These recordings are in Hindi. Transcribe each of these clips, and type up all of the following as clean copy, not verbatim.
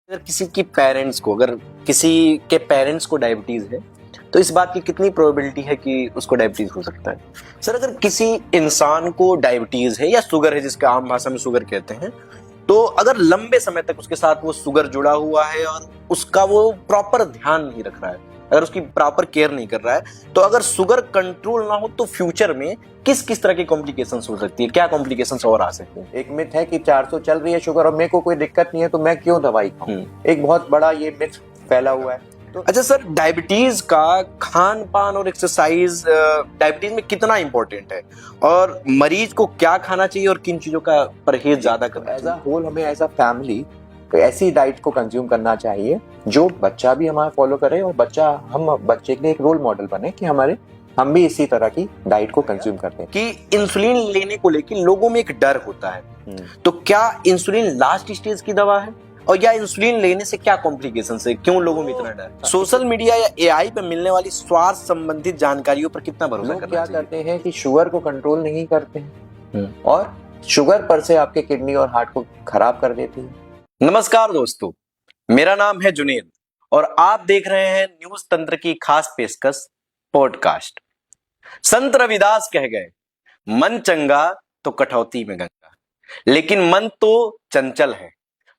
अगर किसी के पेरेंट्स को डायबिटीज है तो इस बात की कितनी प्रोबेबिलिटी है कि उसको डायबिटीज हो सकता है। सर, अगर किसी इंसान को डायबिटीज है या शुगर है, जिसका आम भाषा में शुगर कहते हैं, तो अगर लंबे समय तक उसके साथ वो शुगर जुड़ा हुआ है और उसका वो प्रॉपर ध्यान नहीं रख रहा है, अगर उसकी प्रॉपर केयर नहीं कर रहा है, तो अगर शुगर कंट्रोल ना हो तो फ्यूचर में किस किस तरह की कॉम्प्लिकेशंस हो सकती है, क्या कॉम्प्लिकेशंस और आ सकते हैं। एक मिथ है कि 400 चल रही है शुगर और मेरे को कोई दिक्कत नहीं है तो मैं क्यों दवाई खाऊं। एक बहुत बड़ा ये मिथ फैला हुआ है। तो अच्छा सर, डायबिटीज का खान पान और एक्सरसाइज डायबिटीज में कितना इंपॉर्टेंट है और मरीज को क्या खाना चाहिए और किन चीजों का परहेज ज्यादा करना चाहिए? एज अ होल हमें एज अ फैमिली ऐसी डाइट को कंज्यूम करना चाहिए जो बच्चा भी हमारा फॉलो करे और हम बच्चे के लिए एक रोल मॉडल बने कि हम भी इसी तरह की डाइट को कंज्यूम करते हैं। कि इंसुलिन लेने को लेकर लोगों में एक डर होता है, तो क्या इंसुलिन लास्ट स्टेज की दवा है और या इंसुलिन लेने से क्या कॉम्प्लिकेशंस है, क्यों लोगों में इतना डर? सोशल मीडिया या एआई पे मिलने वाली स्वास्थ्य संबंधित जानकारियों पर कितना भरोसा करना क्या करते हैं कि शुगर को कंट्रोल नहीं करते हैं और शुगर पर से आपके किडनी और हार्ट को खराब कर देती है। नमस्कार दोस्तों, मेरा नाम है जुनेद और आप देख रहे हैं न्यूज तंत्र की खास पेशकश पॉडकास्ट। संत रविदास कह गए, मन चंगा तो कटौती में गंगा, लेकिन मन तो चंचल है,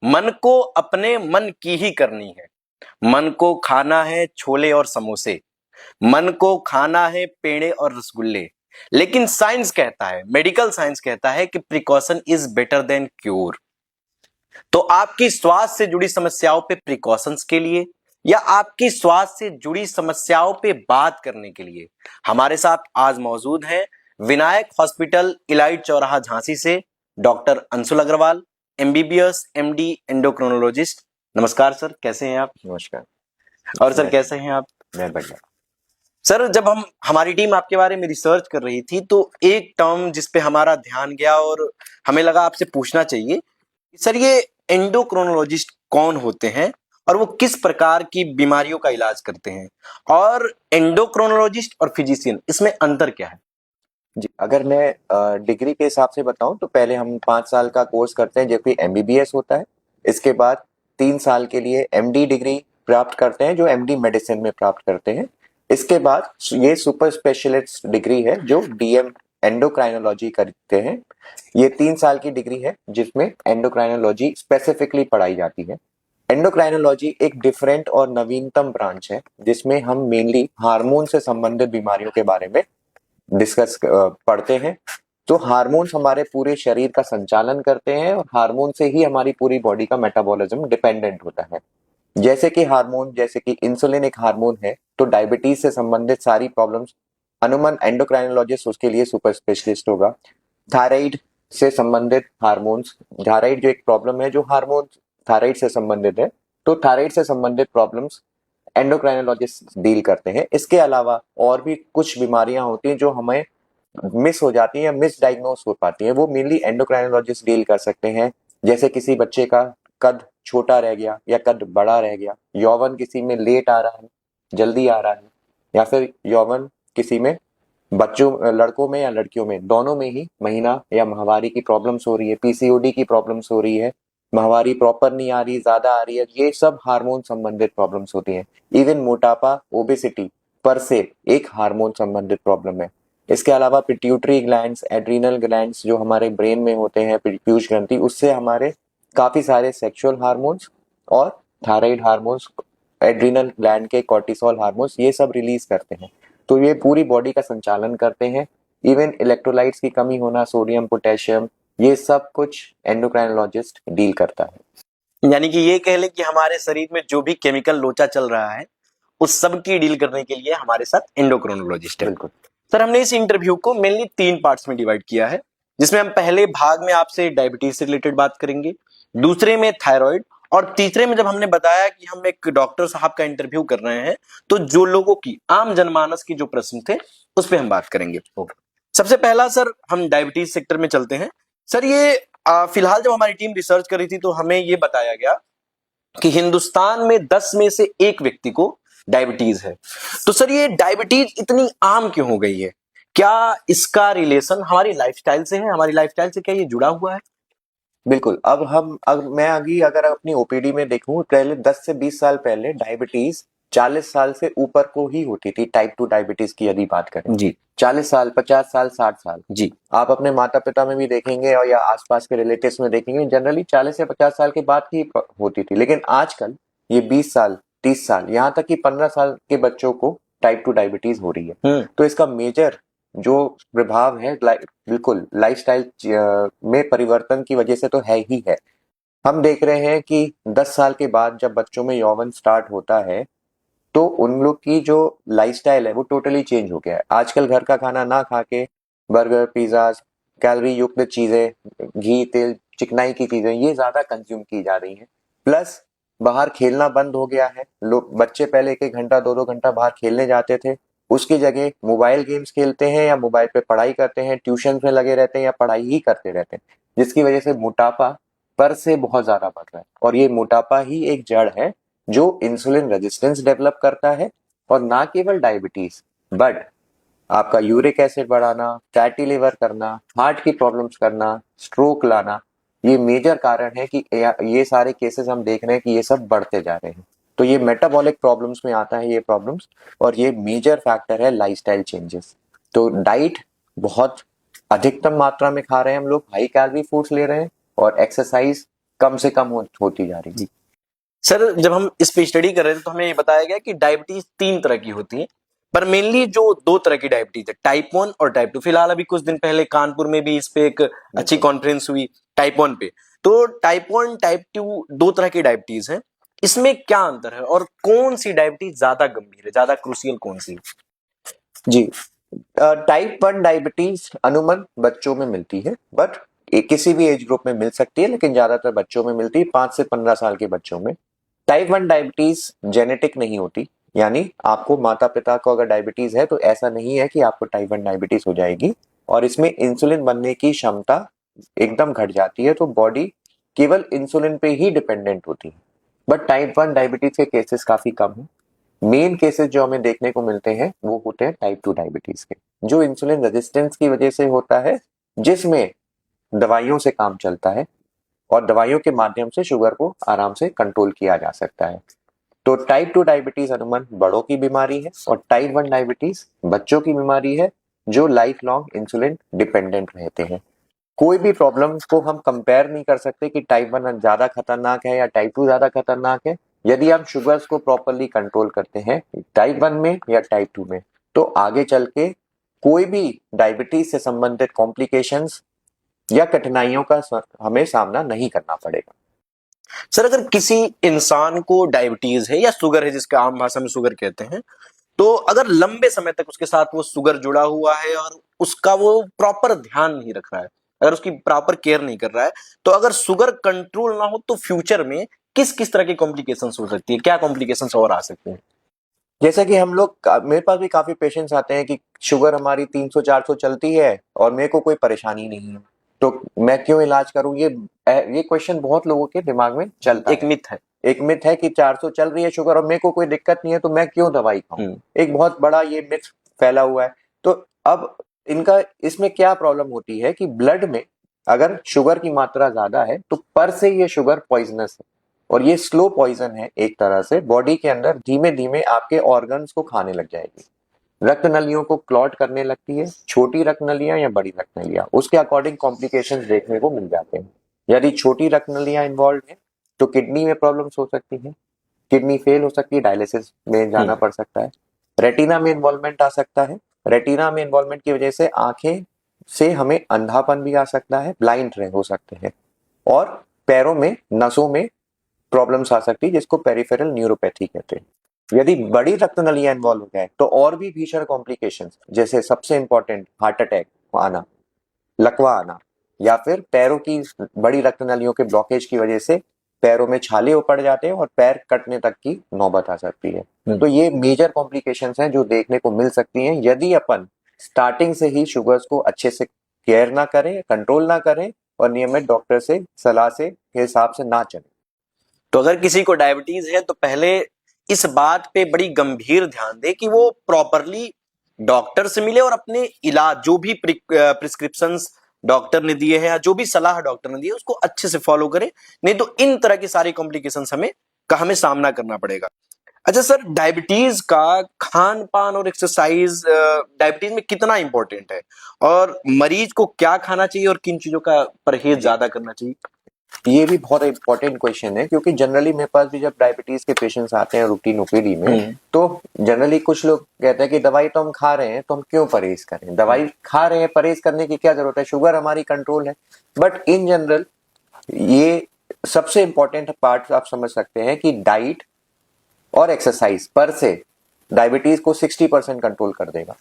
मन को अपने मन की ही करनी है। मन को खाना है छोले और समोसे, मन को खाना है पेड़े और रसगुल्ले, लेकिन साइंस कहता है, मेडिकल साइंस कहता है कि precaution is better than cure. तो आपकी स्वास्थ्य से जुड़ी समस्याओं पे प्रिकॉशंस के लिए या आपकी स्वास्थ्य से जुड़ी समस्याओं पे बात करने के लिए हमारे साथ आज मौजूद हैं विनायक हॉस्पिटल, इलाइट चौराहा, झांसी से doctor Anshul Agrawal, MBBS MD endocrinologist. नमस्कार सर, कैसे हैं आप? नमस्कार। और सर कैसे हैं आप? मैं बढ़िया। सर, जब हमारी टीम आपके बारे में रिसर्च कर रही थी तो एक टर्म जिस पे हमारा ध्यान गया और हमें लगा आपसे पूछना चाहिए, सर ये एंडोक्रोनोलॉजिस्ट कौन होते हैं और वो किस प्रकार की बीमारियों का इलाज करते हैं, और एंडोक्रोनोलॉजिस्ट और फिजिशियन इसमें अंतर क्या है? जी, अगर मैं डिग्री के हिसाब से बताऊं तो पहले हम 5 साल का कोर्स करते हैं जो कि एमबीबीएस होता है। इसके बाद 3 साल के लिए एमडी डिग्री प्राप्त करते हैं जो एमडी मेडिसिन में प्राप्त करते हैं। इसके बाद ये सुपर स्पेशलिस्ट डिग्री है जो डीएम एंडोक्राइनोलॉजी करते हैं। ये 3 साल की डिग्री है जिसमें एंडोक्राइनोलॉजी स्पेसिफिकली पढ़ाई जाती है। एंडोक्राइनोलॉजी एक डिफरेंट और नवीनतम ब्रांच है जिसमें हम मेनली हार्मोन से संबंधित बीमारियों के बारे में पढ़ते हैं। तो हार्मोन्स हमारे पूरे शरीर का संचालन करते हैं और हार्मोन से ही हमारी पूरी बॉडी का मेटाबॉलिज्म डिपेंडेंट होता है। जैसे कि इंसुलिन एक हार्मोन है, तो डायबिटीज से संबंधित सारी प्रॉब्लम्स अनुमन एंडोक्राइनोलॉजिस्ट उसके लिए सुपर स्पेशलिस्ट होगा। थायराइड से संबंधित हार्मोन्स, थायराइड जो एक प्रॉब्लम है जो हार्मोन थायराइड से संबंधित है, तो थायराइड से संबंधित प्रॉब्लम्स एंडोक्राइनोलॉजिस्ट डील करते हैं। इसके अलावा और भी कुछ बीमारियां होती हैं जो हमें मिस हो जाती हैं, मिस डायग्नोस हो पाती हैं, वो मेनली एंडोक्राइनोलॉजिस्ट डील कर सकते हैं। जैसे किसी बच्चे का कद छोटा रह गया या कद बड़ा रह गया, यौवन किसी में लेट आ रहा है, जल्दी आ रहा है, या फिर यौवन किसी में लड़कों में या लड़कियों में, दोनों में ही महीना या माहवारी की प्रॉब्लम्स हो रही है, पीसीओडी की प्रॉब्लम्स हो रही है, माहवारी प्रॉपर नहीं आ रही, ज्यादा आ रही है, ये सब हार्मोन संबंधित प्रॉब्लम्स होती हैं। इवन मोटापा, ओबेसिटी पर से एक हार्मोन संबंधित प्रॉब्लम है। इसके अलावा पिट्यूटरी ग्लैंड्स, एड्रीनल ग्लैंड्स जो हमारे ब्रेन में होते हैं, पीयूष ग्रंथि, उससे हमारे काफी सारे सेक्सुअल हार्मोन्स और थायराइड हार्मोन्स, एड्रीनल ग्लैंड के कॉर्टिसोल हार्मोन्स, ये सब रिलीज करते हैं। तो ये पूरी बॉडी का संचालन करते हैं। इवन इलेक्ट्रोलाइट्स की कमी होना, सोडियम, पोटेशियम, ये सब कुछ एंडोक्राइनोलॉजिस्ट डील करता है। यानी कि ये कह ले कि हमारे शरीर में जो भी केमिकल लोचा चल रहा है उस सब की डील करने के लिए हमारे साथ एंडोक्रोनोलॉजिस्ट है। बिल्कुल सर, हमने इस इंटरव्यू को मेनली 3 पार्ट्स में डिवाइड किया है, जिसमें हम पहले भाग में आपसे डायबिटीज से रिलेटेड बात करेंगे, दूसरे में थायराइड, और तीसरे में जब हमने बताया कि हम एक डॉक्टर साहब का इंटरव्यू कर रहे हैं तो जो लोगों की आम जनमानस की जो प्रश्न थे उस पर हम बात करेंगे। सबसे पहला सर, हम डायबिटीज सेक्टर में चलते हैं। सर, ये फिलहाल जब हमारी टीम रिसर्च कर रही थी तो हमें ये बताया गया कि हिंदुस्तान में 10 में से 1 व्यक्ति को डायबिटीज है। तो सर, ये डायबिटीज इतनी आम क्यों हो गई है? क्या इसका रिलेशन हमारी लाइफस्टाइल से है? हमारी लाइफस्टाइल से क्या ये जुड़ा हुआ है? बिल्कुल। अब मैं अगर अपनी ओपीडी में देखूं, पहले 10 से 20 साल पहले डायबिटीज 40 साल से ऊपर को ही होती थी। टाइप 2 डायबिटीज की यदि बात करें, जी 40 साल, 50 साल, 60 साल। जी। आप अपने माता पिता में भी देखेंगे और या आसपास के रिलेटिव्स में देखेंगे, जनरली 40 या 50 साल के बाद की होती थी। लेकिन आजकल ये 20 साल, 30 साल, यहाँ तक कि 15 साल के बच्चों को टाइप 2 डायबिटीज हो रही है। तो इसका मेजर जो प्रभाव है, बिल्कुल लाइफस्टाइल में परिवर्तन की वजह से तो है ही है। हम देख रहे हैं कि 10 साल के बाद जब बच्चों में यौवन स्टार्ट होता है, तो उन लोग की जो लाइफस्टाइल है वो टोटली चेंज हो गया है। आजकल घर का खाना ना खा के बर्गर, पिज्जा, कैलोरी युक्त चीजें, घी, तेल, चिकनाई की चीजें ये ज्यादा कंज्यूम की जा रही हैं। प्लस बाहर खेलना बंद हो गया है। लोग, बच्चे पहले 1-1 घंटा, 2-2 घंटा बाहर खेलने जाते थे, उसकी जगह मोबाइल गेम्स खेलते हैं या मोबाइल पे पढ़ाई करते हैं, ट्यूशन में लगे रहते हैं या पढ़ाई ही करते रहते हैं, जिसकी वजह से मोटापा पर से बहुत ज्यादा बढ़ रहा है। और ये मोटापा ही एक जड़ है जो इंसुलिन रेजिस्टेंस डेवलप करता है। और ना केवल डायबिटीज, बट आपका यूरिक एसिड बढ़ाना, फैटी लिवर करना, हार्ट की प्रॉब्लम्स करना, स्ट्रोक लाना, ये मेजर कारण है कि ये सारे केसेस हम देख रहे हैं कि ये सब बढ़ते जा रहे हैं। तो ये मेटाबॉलिक प्रॉब्लम्स में आता है ये प्रॉब्लम्स, और ये मेजर फैक्टर है लाइफस्टाइल चेंजेस। तो डाइट बहुत अधिकतम मात्रा में खा रहे हैं हम लोग, हाई कैलोरी फूड्स ले रहे हैं, और एक्सरसाइज कम से कम होती जा रही है। सर, जब हम इस पे स्टडी कर रहे थे तो हमें ये बताया गया कि डायबिटीज 3 तरह की होती है, पर मेनली जो 2 तरह की डायबिटीज है, टाइप 1 और टाइप 2। फिलहाल अभी कुछ दिन पहले कानपुर में भी इस पे एक अच्छी कॉन्फ्रेंस हुई टाइप 1 पे। तो टाइप 1, टाइप 2 2 तरह की डायबिटीज है। इसमें क्या अंतर है और कौन सी डायबिटीज ज्यादा गंभीर है, ज्यादा क्रूशियल कौन सी है? जी, टाइप 1 डायबिटीज अमूमन बच्चों में मिलती है, बट किसी भी एज ग्रुप में मिल सकती है, लेकिन ज्यादातर बच्चों में मिलती है, 5 से 15 साल के बच्चों में। टाइप 1 डायबिटीज जेनेटिक नहीं होती, यानी आपको माता पिता को अगर डायबिटीज है तो ऐसा नहीं है कि आपको टाइप 1 डायबिटीज हो जाएगी, और इसमें इंसुलिन बनने की क्षमता एकदम घट जाती है, तो बॉडी केवल इंसुलिन पे ही डिपेंडेंट होती है। बट टाइप 1 डायबिटीज के केसेस काफी कम है। मेन केसेस जो हमें देखने को मिलते हैं वो होते हैं टाइप 2 डायबिटीज के, जो इंसुलिन रेजिस्टेंस की वजह से होता है, जिसमें दवाइयों से काम चलता है और दवाइयों के माध्यम से शुगर को आराम से कंट्रोल किया जा सकता है। तो टाइप 2 डायबिटीज अमूमन बड़ों की बीमारी है, और टाइप 1 डायबिटीज बच्चों की बीमारी है जो लाइफ लॉन्ग इंसुलिन डिपेंडेंट रहते हैं। कोई भी प्रॉब्लम को हम कंपेयर नहीं कर सकते कि टाइप 1 ज्यादा खतरनाक है या टाइप 2 ज्यादा खतरनाक है। यदि हम शुगर्स को प्रॉपरली कंट्रोल करते हैं टाइप 1 में या टाइप 2 में, तो आगे चल के कोई भी डायबिटीज से संबंधित कॉम्प्लिकेशंस या कठिनाइयों का हमें सामना नहीं करना पड़ेगा। सर, अगर किसी इंसान को डायबिटीज है या शुगर है, जिसका आम भाषा में शुगर कहते हैं, तो अगर लंबे समय तक उसके साथ वो शुगर जुड़ा हुआ है और उसका वो प्रॉपर ध्यान नहीं रख रहा है, अगर उसकी प्रॉपर केयर नहीं कर रहा है, तो अगर शुगर कंट्रोल ना हो तो फ्यूचर में किस किस तरह की कॉम्प्लिकेशंस हो सकती है, क्या कॉम्प्लिकेशंस और आ सकते हैं? जैसा कि हम लोग, मेरे पास भी काफी पेशेंट्स आते हैं कि शुगर हमारी 300-400 चलती है और मेरे को कोई परेशानी नहीं है, तो मैं क्यों इलाज करूं। ये क्वेश्चन बहुत लोगों के दिमाग में चलता एक है। मिथ है। एक मिथ है कि 400 चल रही है शुगर और मेरे को कोई दिक्कत नहीं है, तो मैं क्यों दवाई खाऊं। एक बहुत बड़ा ये मिथ फैला हुआ है। तो अब इनका इसमें क्या प्रॉब्लम होती है कि ब्लड में अगर शुगर की मात्रा ज्यादा है तो पर से ये शुगर पॉइजनस है, और ये स्लो पॉइजन है। एक तरह से बॉडी के अंदर धीमे धीमे आपके ऑर्गन्स को खाने लग जाएगी, रक्त नलियों को क्लॉट करने लगती है, छोटी रक्त नलियां या बड़ी रक्त नलियां, उसके अकॉर्डिंग कॉम्प्लिकेशंस देखने को मिल जाते हैं। यदि छोटी रक्त नलियां इन्वॉल्व है तो किडनी में प्रॉब्लम्स हो सकती है, किडनी फेल हो सकती है, डायलिसिस में जाना पड़ सकता है। रेटिना में इन्वॉल्वमेंट आ सकता है, रेटिना में इन्वॉल्वमेंट की वजह से आंखें से हमें अंधापन भी आ सकता है, ब्लाइंड हो सकते हैं। और पैरों में, नसों में प्रॉब्लम्स आ सकती है, जिसको पेरिफेरल न्यूरोपैथी कहते हैं। यदि बड़ी रक्त नलियां इन्वॉल्व हो जाए तो और भी भीषण कॉम्प्लिकेशंस, जैसे सबसे इंपॉर्टेंट हार्ट अटैक आना, लकवा आना, या फिर पैरों की बड़ी रक्त नलियों के ब्लॉकेज की वजह से पैरों में छाले पड़ जाते हैं और पैर कटने तक की नौबत आ सकती है। तो ये मेजर कॉम्प्लिकेशंस हैं जो देखने को मिल सकती हैं यदि अपन स्टार्टिंग से ही शुगर्स को अच्छे से केयर ना करें, कंट्रोल ना करें, और नियमित डॉक्टर से सलाह से के हिसाब से ना चलें। तो अगर किसी को डायबिटीज है तो पहले इस बात पे बड़ी गंभीर ध्यान दे कि वो प्रॉपरली डॉक्टर से मिले और अपने इलाज, जो भी प्रिस्क्रिप्शंस डॉक्टर ने दिए हैं या जो भी सलाह डॉक्टर ने दी है उसको अच्छे से फॉलो करें, नहीं तो इन तरह की सारी कॉम्प्लिकेशंस हमें सामना करना पड़ेगा। अच्छा सर, डायबिटीज का खान पान और एक्सरसाइज डायबिटीज में कितना इंपॉर्टेंट है, और मरीज को क्या खाना चाहिए और किन चीजों का परहेज ज्यादा करना चाहिए? ये भी बहुत इंपॉर्टेंट क्वेश्चन है, क्योंकि जनरली मेरे पास भी जब डायबिटीज के पेशेंट्स आते हैं रूटीन ओपीडी में, तो जनरली कुछ लोग कहते हैं कि दवाई तो हम खा रहे हैं तो हम क्यों परहेज करें, दवाई खा रहे हैं, परहेज करने की क्या जरूरत है, शुगर हमारी कंट्रोल है। बट इन जनरल ये सबसे इंपॉर्टेंट पार्ट आप समझ सकते हैं कि डाइट और एक्सरसाइज पर से डायबिटीज को 60% कंट्रोल कर देगा,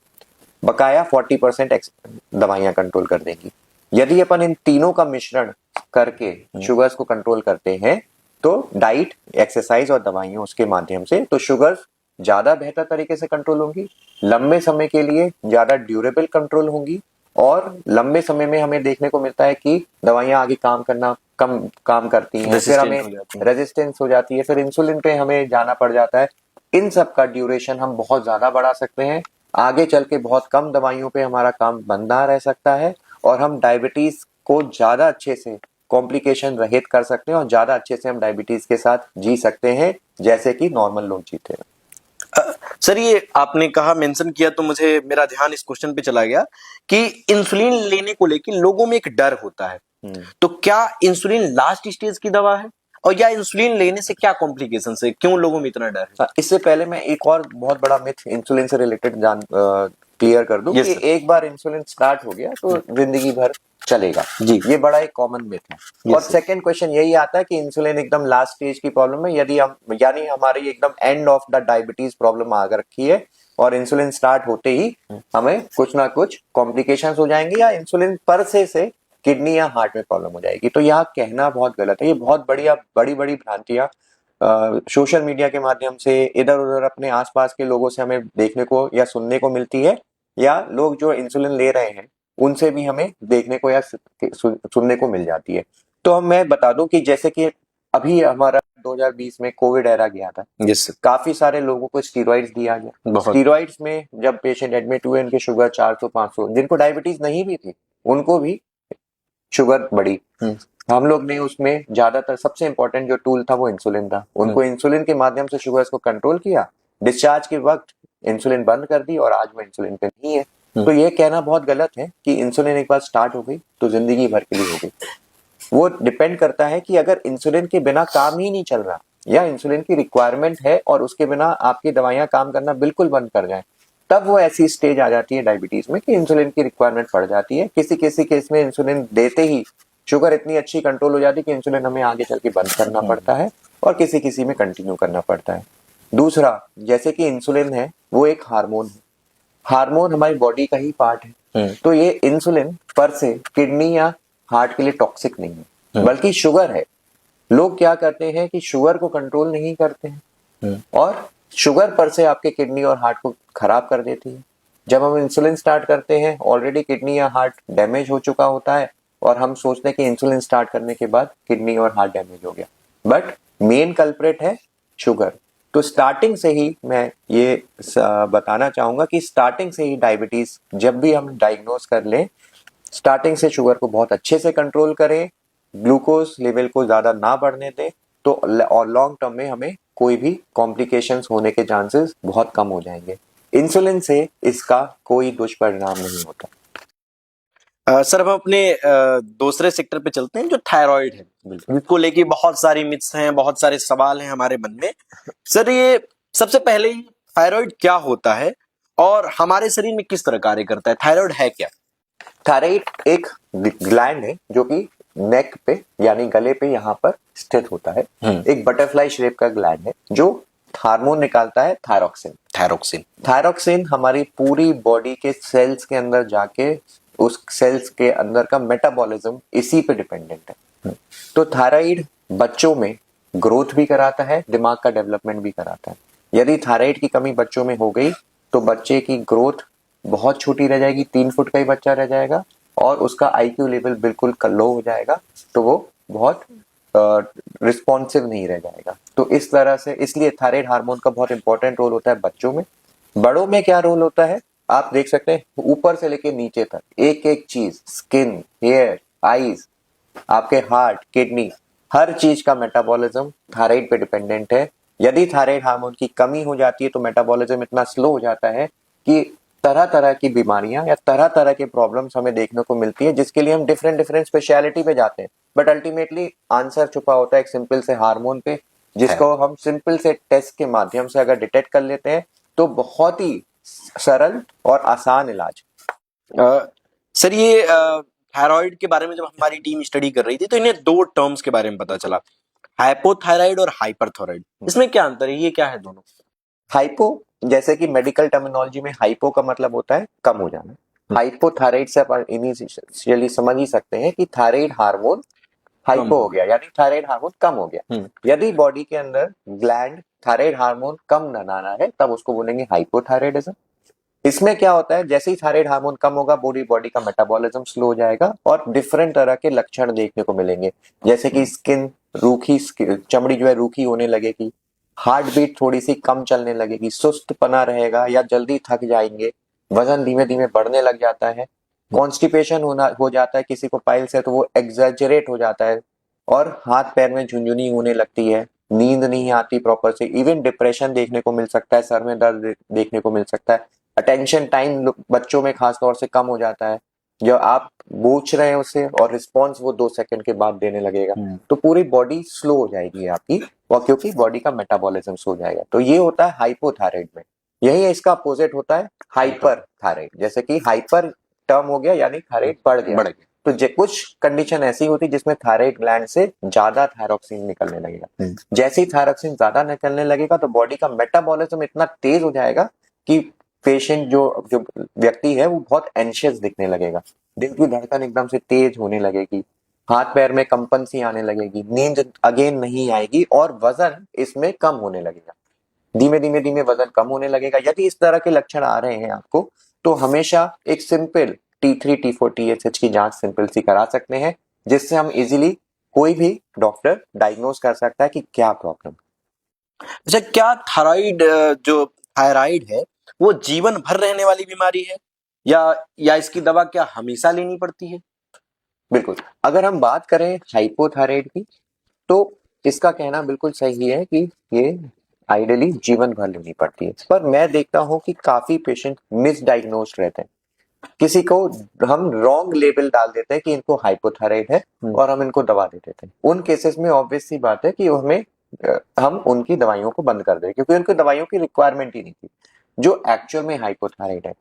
बकाया 40% दवाइयां कंट्रोल कर देंगी। यदि अपन इन तीनों का मिश्रण करके शुगर्स को कंट्रोल करते हैं तो डाइट, एक्सरसाइज और दवाइयों उसके माध्यम से तो शुगर्स ज्यादा बेहतर तरीके से कंट्रोल होंगी, लंबे समय के लिए ज्यादा ड्यूरेबल कंट्रोल होंगी, और लंबे समय में हमें देखने को मिलता है कि दवाइयां आगे काम करना कम काम करती हैं, फिर हमें रेजिस्टेंस हो जाती है, फिर इंसुलिन पे हमें जाना पड़ जाता है। इन सब का ड्यूरेशन हम बहुत ज्यादा बढ़ा सकते हैं, आगे चल के बहुत कम दवाइयों पे हमारा काम बंधा रह सकता है, और हम डायबिटीज को ज्यादा अच्छे से कॉम्प्लिकेशन रहित कर सकते हैं, और ज्यादा अच्छे से हम डायबिटीज के साथ जी सकते हैं जैसे कि नॉर्मल लोग जीते हैं। सर, ये आपने कहा, मेंशन किया, तो मुझे मेरा ध्यान इस क्वेश्चन पे चला गया कि इंसुलिन लेने को लेकर लोगों में एक डर होता है। तो क्या इंसुलिन लास्ट स्टेज की दवा है, और या इंसुलिन लेने से क्या कॉम्प्लिकेशन है, क्यों लोगों में इतना डर है? इससे पहले मैं एक और बहुत बड़ा मिथ इंसुलिन से रिलेटेड क्लियर कर दूं कि एक बार इंसुलिन स्टार्ट हो गया तो जिंदगी भर चलेगा जी, ये बड़ा एक कॉमन मिथ है। और सेकंड क्वेश्चन यही आता है कि इंसुलिन एकदम लास्ट स्टेज की प्रॉब्लम है, यदि हम यानी हमारी एकदम end of the diabetes problem आ रखी है और इंसुलिन स्टार्ट होते ही हमें कुछ ना कुछ कॉम्प्लिकेशंस हो जाएंगे, या इंसुलिन पर से किडनी या हार्ट में प्रॉब्लम हो जाएगी। तो यह कहना बहुत गलत है, ये बहुत बड़ी बड़ी भ्रांतियां सोशल मीडिया के माध्यम से इधर उधर अपने आसपास के लोगों से हमें देखने को या सुनने को मिलती है, या लोग जो इंसुलिन ले रहे हैं उनसे भी हमें देखने को या सुनने को मिल जाती है। तो मैं बता दूं कि जैसे कि अभी हमारा 2020 में कोविड एरा गया था, काफी सारे लोगों को स्टीरॉइड्स दिया गया। स्टीरॉइड्स में जब पेशेंट एडमिट हुए, उनकी शुगर 400-500, जिनको डायबिटीज नहीं भी थी उनको भी शुगर बढ़ी। हम लोग ने उसमें ज्यादातर सबसे इंपॉर्टेंट जो टूल था वो इंसुलिन था, उनको इंसुलिन के माध्यम से शुगर्स को कंट्रोल किया, डिस्चार्ज के वक्त इंसुलिन बंद कर दी, और आज वो इंसुलिन पे नहीं है। तो ये कहना बहुत गलत है कि इंसुलिन एक बार स्टार्ट हो गई तो जिंदगी भर के लिए हो गई। वो डिपेंड करता है कि अगर इंसुलिन के बिना काम ही नहीं चल रहा, या इंसुलिन की रिक्वायरमेंट है और उसके बिना आपकी दवाइयां काम करना बिल्कुल बंद कर जाए, तब वो ऐसी स्टेज आ जाती है डायबिटीज में कि इंसुलिन की रिक्वायरमेंट पड़ जाती है। किसी किसी केस में इंसुलिन देते ही शुगर इतनी अच्छी कंट्रोल हो जाती है कि इंसुलिन हमें आगे चल के बंद करना पड़ता है, और किसी किसी में कंटिन्यू करना पड़ता है। दूसरा, जैसे कि इंसुलिन है वो एक हार्मोन है, हार्मोन हमारी बॉडी का ही पार्ट है, तो ये इंसुलिन पर से किडनी या हार्ट के लिए टॉक्सिक नहीं है, बल्कि शुगर है। लोग क्या करते हैं कि शुगर को कंट्रोल नहीं करते हैं, और शुगर पर से आपके किडनी और हार्ट को खराब कर देती है। जब हम इंसुलिन स्टार्ट करते हैं, ऑलरेडी किडनी या हार्ट डैमेज हो चुका होता है, और हम सोचते हैं कि इंसुलिन स्टार्ट करने के बाद किडनी और हार्ट डैमेज हो गया, बट मेन कल्प्रेट है शुगर। तो स्टार्टिंग से ही मैं ये बताना चाहूंगा कि स्टार्टिंग से ही डायबिटीज जब भी हम डायग्नोज कर लें, स्टार्टिंग से शुगर को बहुत अच्छे से कंट्रोल करें, ग्लूकोज लेवल को ज्यादा ना बढ़ने दें, तो और लॉन्ग टर्म में हमें कोई भी कॉम्प्लिकेशंस होने के चांसेस बहुत कम हो जाएंगे। इंसुलिन से इसका कोई दुष्परिणाम नहीं होता। सर, हम अपने दूसरे सेक्टर पे चलते हैं, जो थायराइड है, इसको लेके बहुत सारी मिथ्स हैं, बहुत सारे सवाल हैं हमारे मन में। सर, ये सबसे पहले ही थायराइड क्या होता है और हमारे शरीर में किस तरह कार्य करता है? थायराइड है क्या? थायराइड एक ग्लैंड है जो कि नेक पे यानी गले पे यहाँ पर स्थित होता है। एक बटरफ्लाई शेप का ग्लैंड है जो हार्मोन निकालता है, थायरोक्सिन हमारी पूरी बॉडी के सेल्स के अंदर जाके उस सेल्स के अंदर का मेटाबॉलिज्म इसी पे डिपेंडेंट है। तो थायराइड बच्चों में ग्रोथ भी कराता है, दिमाग का डेवलपमेंट भी कराता है। यदि थायराइड की कमी बच्चों में हो गई तो बच्चे की ग्रोथ बहुत छोटी रह जाएगी, 3 फुट का ही बच्चा रह जाएगा, और उसका आईक्यू लेवल बिल्कुल लो हो जाएगा, तो वो बहुत रिस्पॉन्सिव नहीं रह जाएगा। तो इस तरह से इसलिए थायराइड हार्मोन का बहुत इंपॉर्टेंट रोल होता है बच्चों में। बड़ों में क्या रोल होता है? आप देख सकते हैं ऊपर से लेके नीचे तक एक एक चीज, स्किन, हेयर, आईज, आपके हार्ट, किडनी, हर चीज का मेटाबॉलिज्म थायराइड पे डिपेंडेंट है। यदि थायराइड हार्मोन की कमी हो जाती है तो मेटाबॉलिज्म इतना स्लो हो जाता है कि तरह तरह की बीमारियां या तरह तरह के प्रॉब्लम्स हमें देखने को मिलती है, जिसके लिए हम डिफरेंट डिफरेंट स्पेशलिटी पे जाते हैं। बट अल्टीमेटली आंसर छुपा होता है एक सिंपल से हार्मोन पे, जिसको हम सिंपल से टेस्ट के माध्यम से अगर डिटेक्ट कर लेते हैं तो बहुत ही सरल और आसान इलाज। सर ये थायराइड के बारे में जब हमारी टीम स्टडी कर रही थी तो इन्हें दो टर्म्स के बारे में पता चला, हाइपोथायराइड और हाइपरथायराइड। इसमें क्या अंतर है, ये क्या है दोनों? हाइपो, जैसे कि मेडिकल टर्मिनोलॉजी में हाइपो का मतलब होता है कम हो जाना। हाइपोथायराइड से अपन इनिशियली समझ ही सकते हैं कि थायराइड हार्मोन हाइपो हो गया, यानी थायराइड हार्मोन कम हो गया। यदि बॉडी के अंदर ग्लैंड थायराइड हार्मोन कम बनाना है तब उसको बोलेंगे हाइपोथायराइडिज्म। इसमें क्या होता है, जैसे ही थायराइड हार्मोन कम होगा बॉडी का मेटाबॉलिज्म स्लो हो जाएगा और डिफरेंट तरह के लक्षण देखने को मिलेंगे, जैसे कि स्किन रूखी, चमड़ी जो है रूखी होने लगेगी, हार्ट बीट थोड़ी सी कम चलने लगेगी, सुस्तपना रहेगा या जल्दी थक जाएंगे, वजन धीमे धीमे बढ़ने लग जाता है, कॉन्स्टिपेशन हो जाता है, किसी को पाइल्स है तो वो एग्जैजरेट हो जाता है, और हाथ पैर में झुंझुनी होने लगती है, नींद नहीं आती प्रॉपर से, इवन डिप्रेशन देखने को मिल सकता है, सर में दर्द देखने को मिल सकता है, अटेंशन टाइम बच्चों में खास तौर से कम हो जाता है, जो आप पूछ रहे हैं उसे और रिस्पॉन्स वो 2 सेकंड के बाद देने लगेगा, तो पूरी बॉडी स्लो हो जाएगी आपकी, और क्योंकि बॉडी का मेटाबॉलिज्म स्लो हो जाएगा। तो ये होता है हाइपोथायराइड में। यही है इसका अपोजिट होता है हाइपर थायराइड, जैसे कि हाइपर टर्म हो गया यानी थायराइड बढ़ गया। तो कुछ कंडीशन ऐसी होती है जिसमें थायराइड ग्लैंड से ज्यादा थायरोक्सिन निकलने लगेगा। जैसे ही थायरोक्सिन ज्यादा निकलने लगेगा तो बॉडी का मेटाबॉलिज्म इतना तेज हो जाएगा कि पेशेंट जो जो व्यक्ति है वो बहुत एंशियस दिखने लगेगा, दिल की धड़कन एकदम से तेज होने लगेगी, हाथ पैर में कंपन सी आने लगेगी, नींद अगेन नहीं आएगी और वजन इसमें कम होने लगेगा, धीमे धीमे धीमे वजन कम होने लगेगा। यदि इस तरह के लक्षण आ रहे हैं आपको तो हमेशा एक सिंपल T3 T4 TSH की जांच सिंपल सी करा सकते हैं, जिससे हम इजीली कोई भी डॉक्टर डायग्नोज कर सकता है कि क्या प्रॉब्लम। अच्छा, क्या जो थायराइड है वो जीवन भर रहने वाली बीमारी है, या इसकी दवा क्या हमेशा लेनी पड़ती है? बिल्कुल, अगर हम बात करें हाइपोथायराइड की तो इसका कहना बिल्कुल सही है कि ये आइडियली जीवन भर लेनी पड़ती है, पर मैं देखता हूं कि काफी पेशेंट मिसडायग्नोस्ड रहते हैं, किसी को हम रॉन्ग लेबल डाल देते हैं कि इनको हाइपोथायराइड है और हम इनको दवा दे देते हैं। उन केसेस में ऑब्वियस सी बात है कि हम उनकी दवाइयों को बंद कर दें, क्योंकि उनको दवाइयों की रिक्वायरमेंट ही नहीं थी। जो एक्चुअल में हाइपोथायराइड है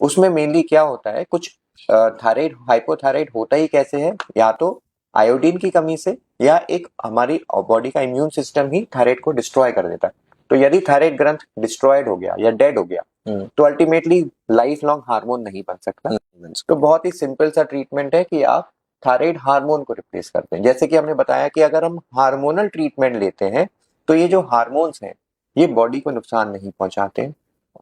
उसमें मेनली क्या होता है, कुछ थायराइड हाइपोथायराइड होता ही कैसे है, या तो आयोडीन की कमी से या एक हमारी बॉडी का इम्यून सिस्टम ही थायराइड को डिस्ट्रॉय कर देता है। तो यदि थायराइड ग्रंथ डिस्ट्रॉयड हो गया या डेड हो गया तो अल्टीमेटली लाइफ लॉन्ग हार्मोन नहीं बन सकता। तो बहुत ही सिंपल सा ट्रीटमेंट है कि आप थायराइड हार्मोन को रिप्लेस करते हैं। जैसे कि हमने बताया कि अगर हम हार्मोनल ट्रीटमेंट लेते हैं तो ये जो हार्मोन्स हैं ये बॉडी को नुकसान नहीं पहुंचाते हैं।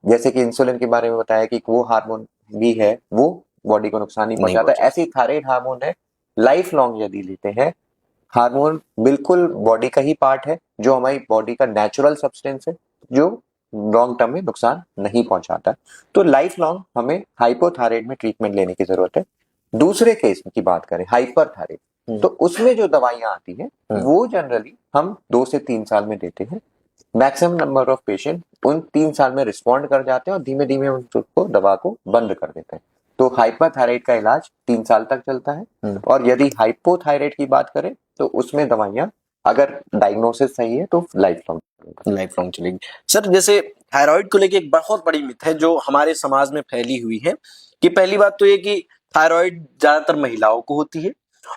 जैसे कि इंसुलिन के बारे में बताया कि वो हार्मोन भी है, वो बॉडी को नुकसान नहीं पहुंचाता। ऐसे ही थायराइड हार्मोन है, लाइफ लॉन्ग यदि लेते हैं, हार्मोन बिल्कुल बॉडी का ही पार्ट है, जो हमारी बॉडी का नेचुरल सब्सटेंस है, जो लॉन्ग टर्म में नुकसान नहीं पहुंचाता। तो लाइफ लॉन्ग हमें हाइपोथायराइड में ट्रीटमेंट लेने की जरूरत है। दूसरे केस की बात करें हाइपर थायराइड, तो उसमें जो दवाइयां आती हैं वो जनरली हम 2 से 3 साल में देते हैं। मैक्सिमम नंबर ऑफ पेशेंट उन 3 साल में रिस्पॉन्ड कर जाते हैं और धीमे धीमे उनको दवा को बंद कर देते हैं। तो हाइपरथायराइड का इलाज 3 साल तक चलता है, और यदि हाइपोथायराइड की बात करें तो उसमें दवाइयां अगर डायग्नोसिस सही है तो लाइफ लॉन्ग चलेगी। सर, जैसे थायराइड को लेके एक बहुत बड़ी मिथ है जो हमारे समाज में फैली हुई है कि पहली बात तो ये कि थायराइड ज्यादातर महिलाओं को होती है,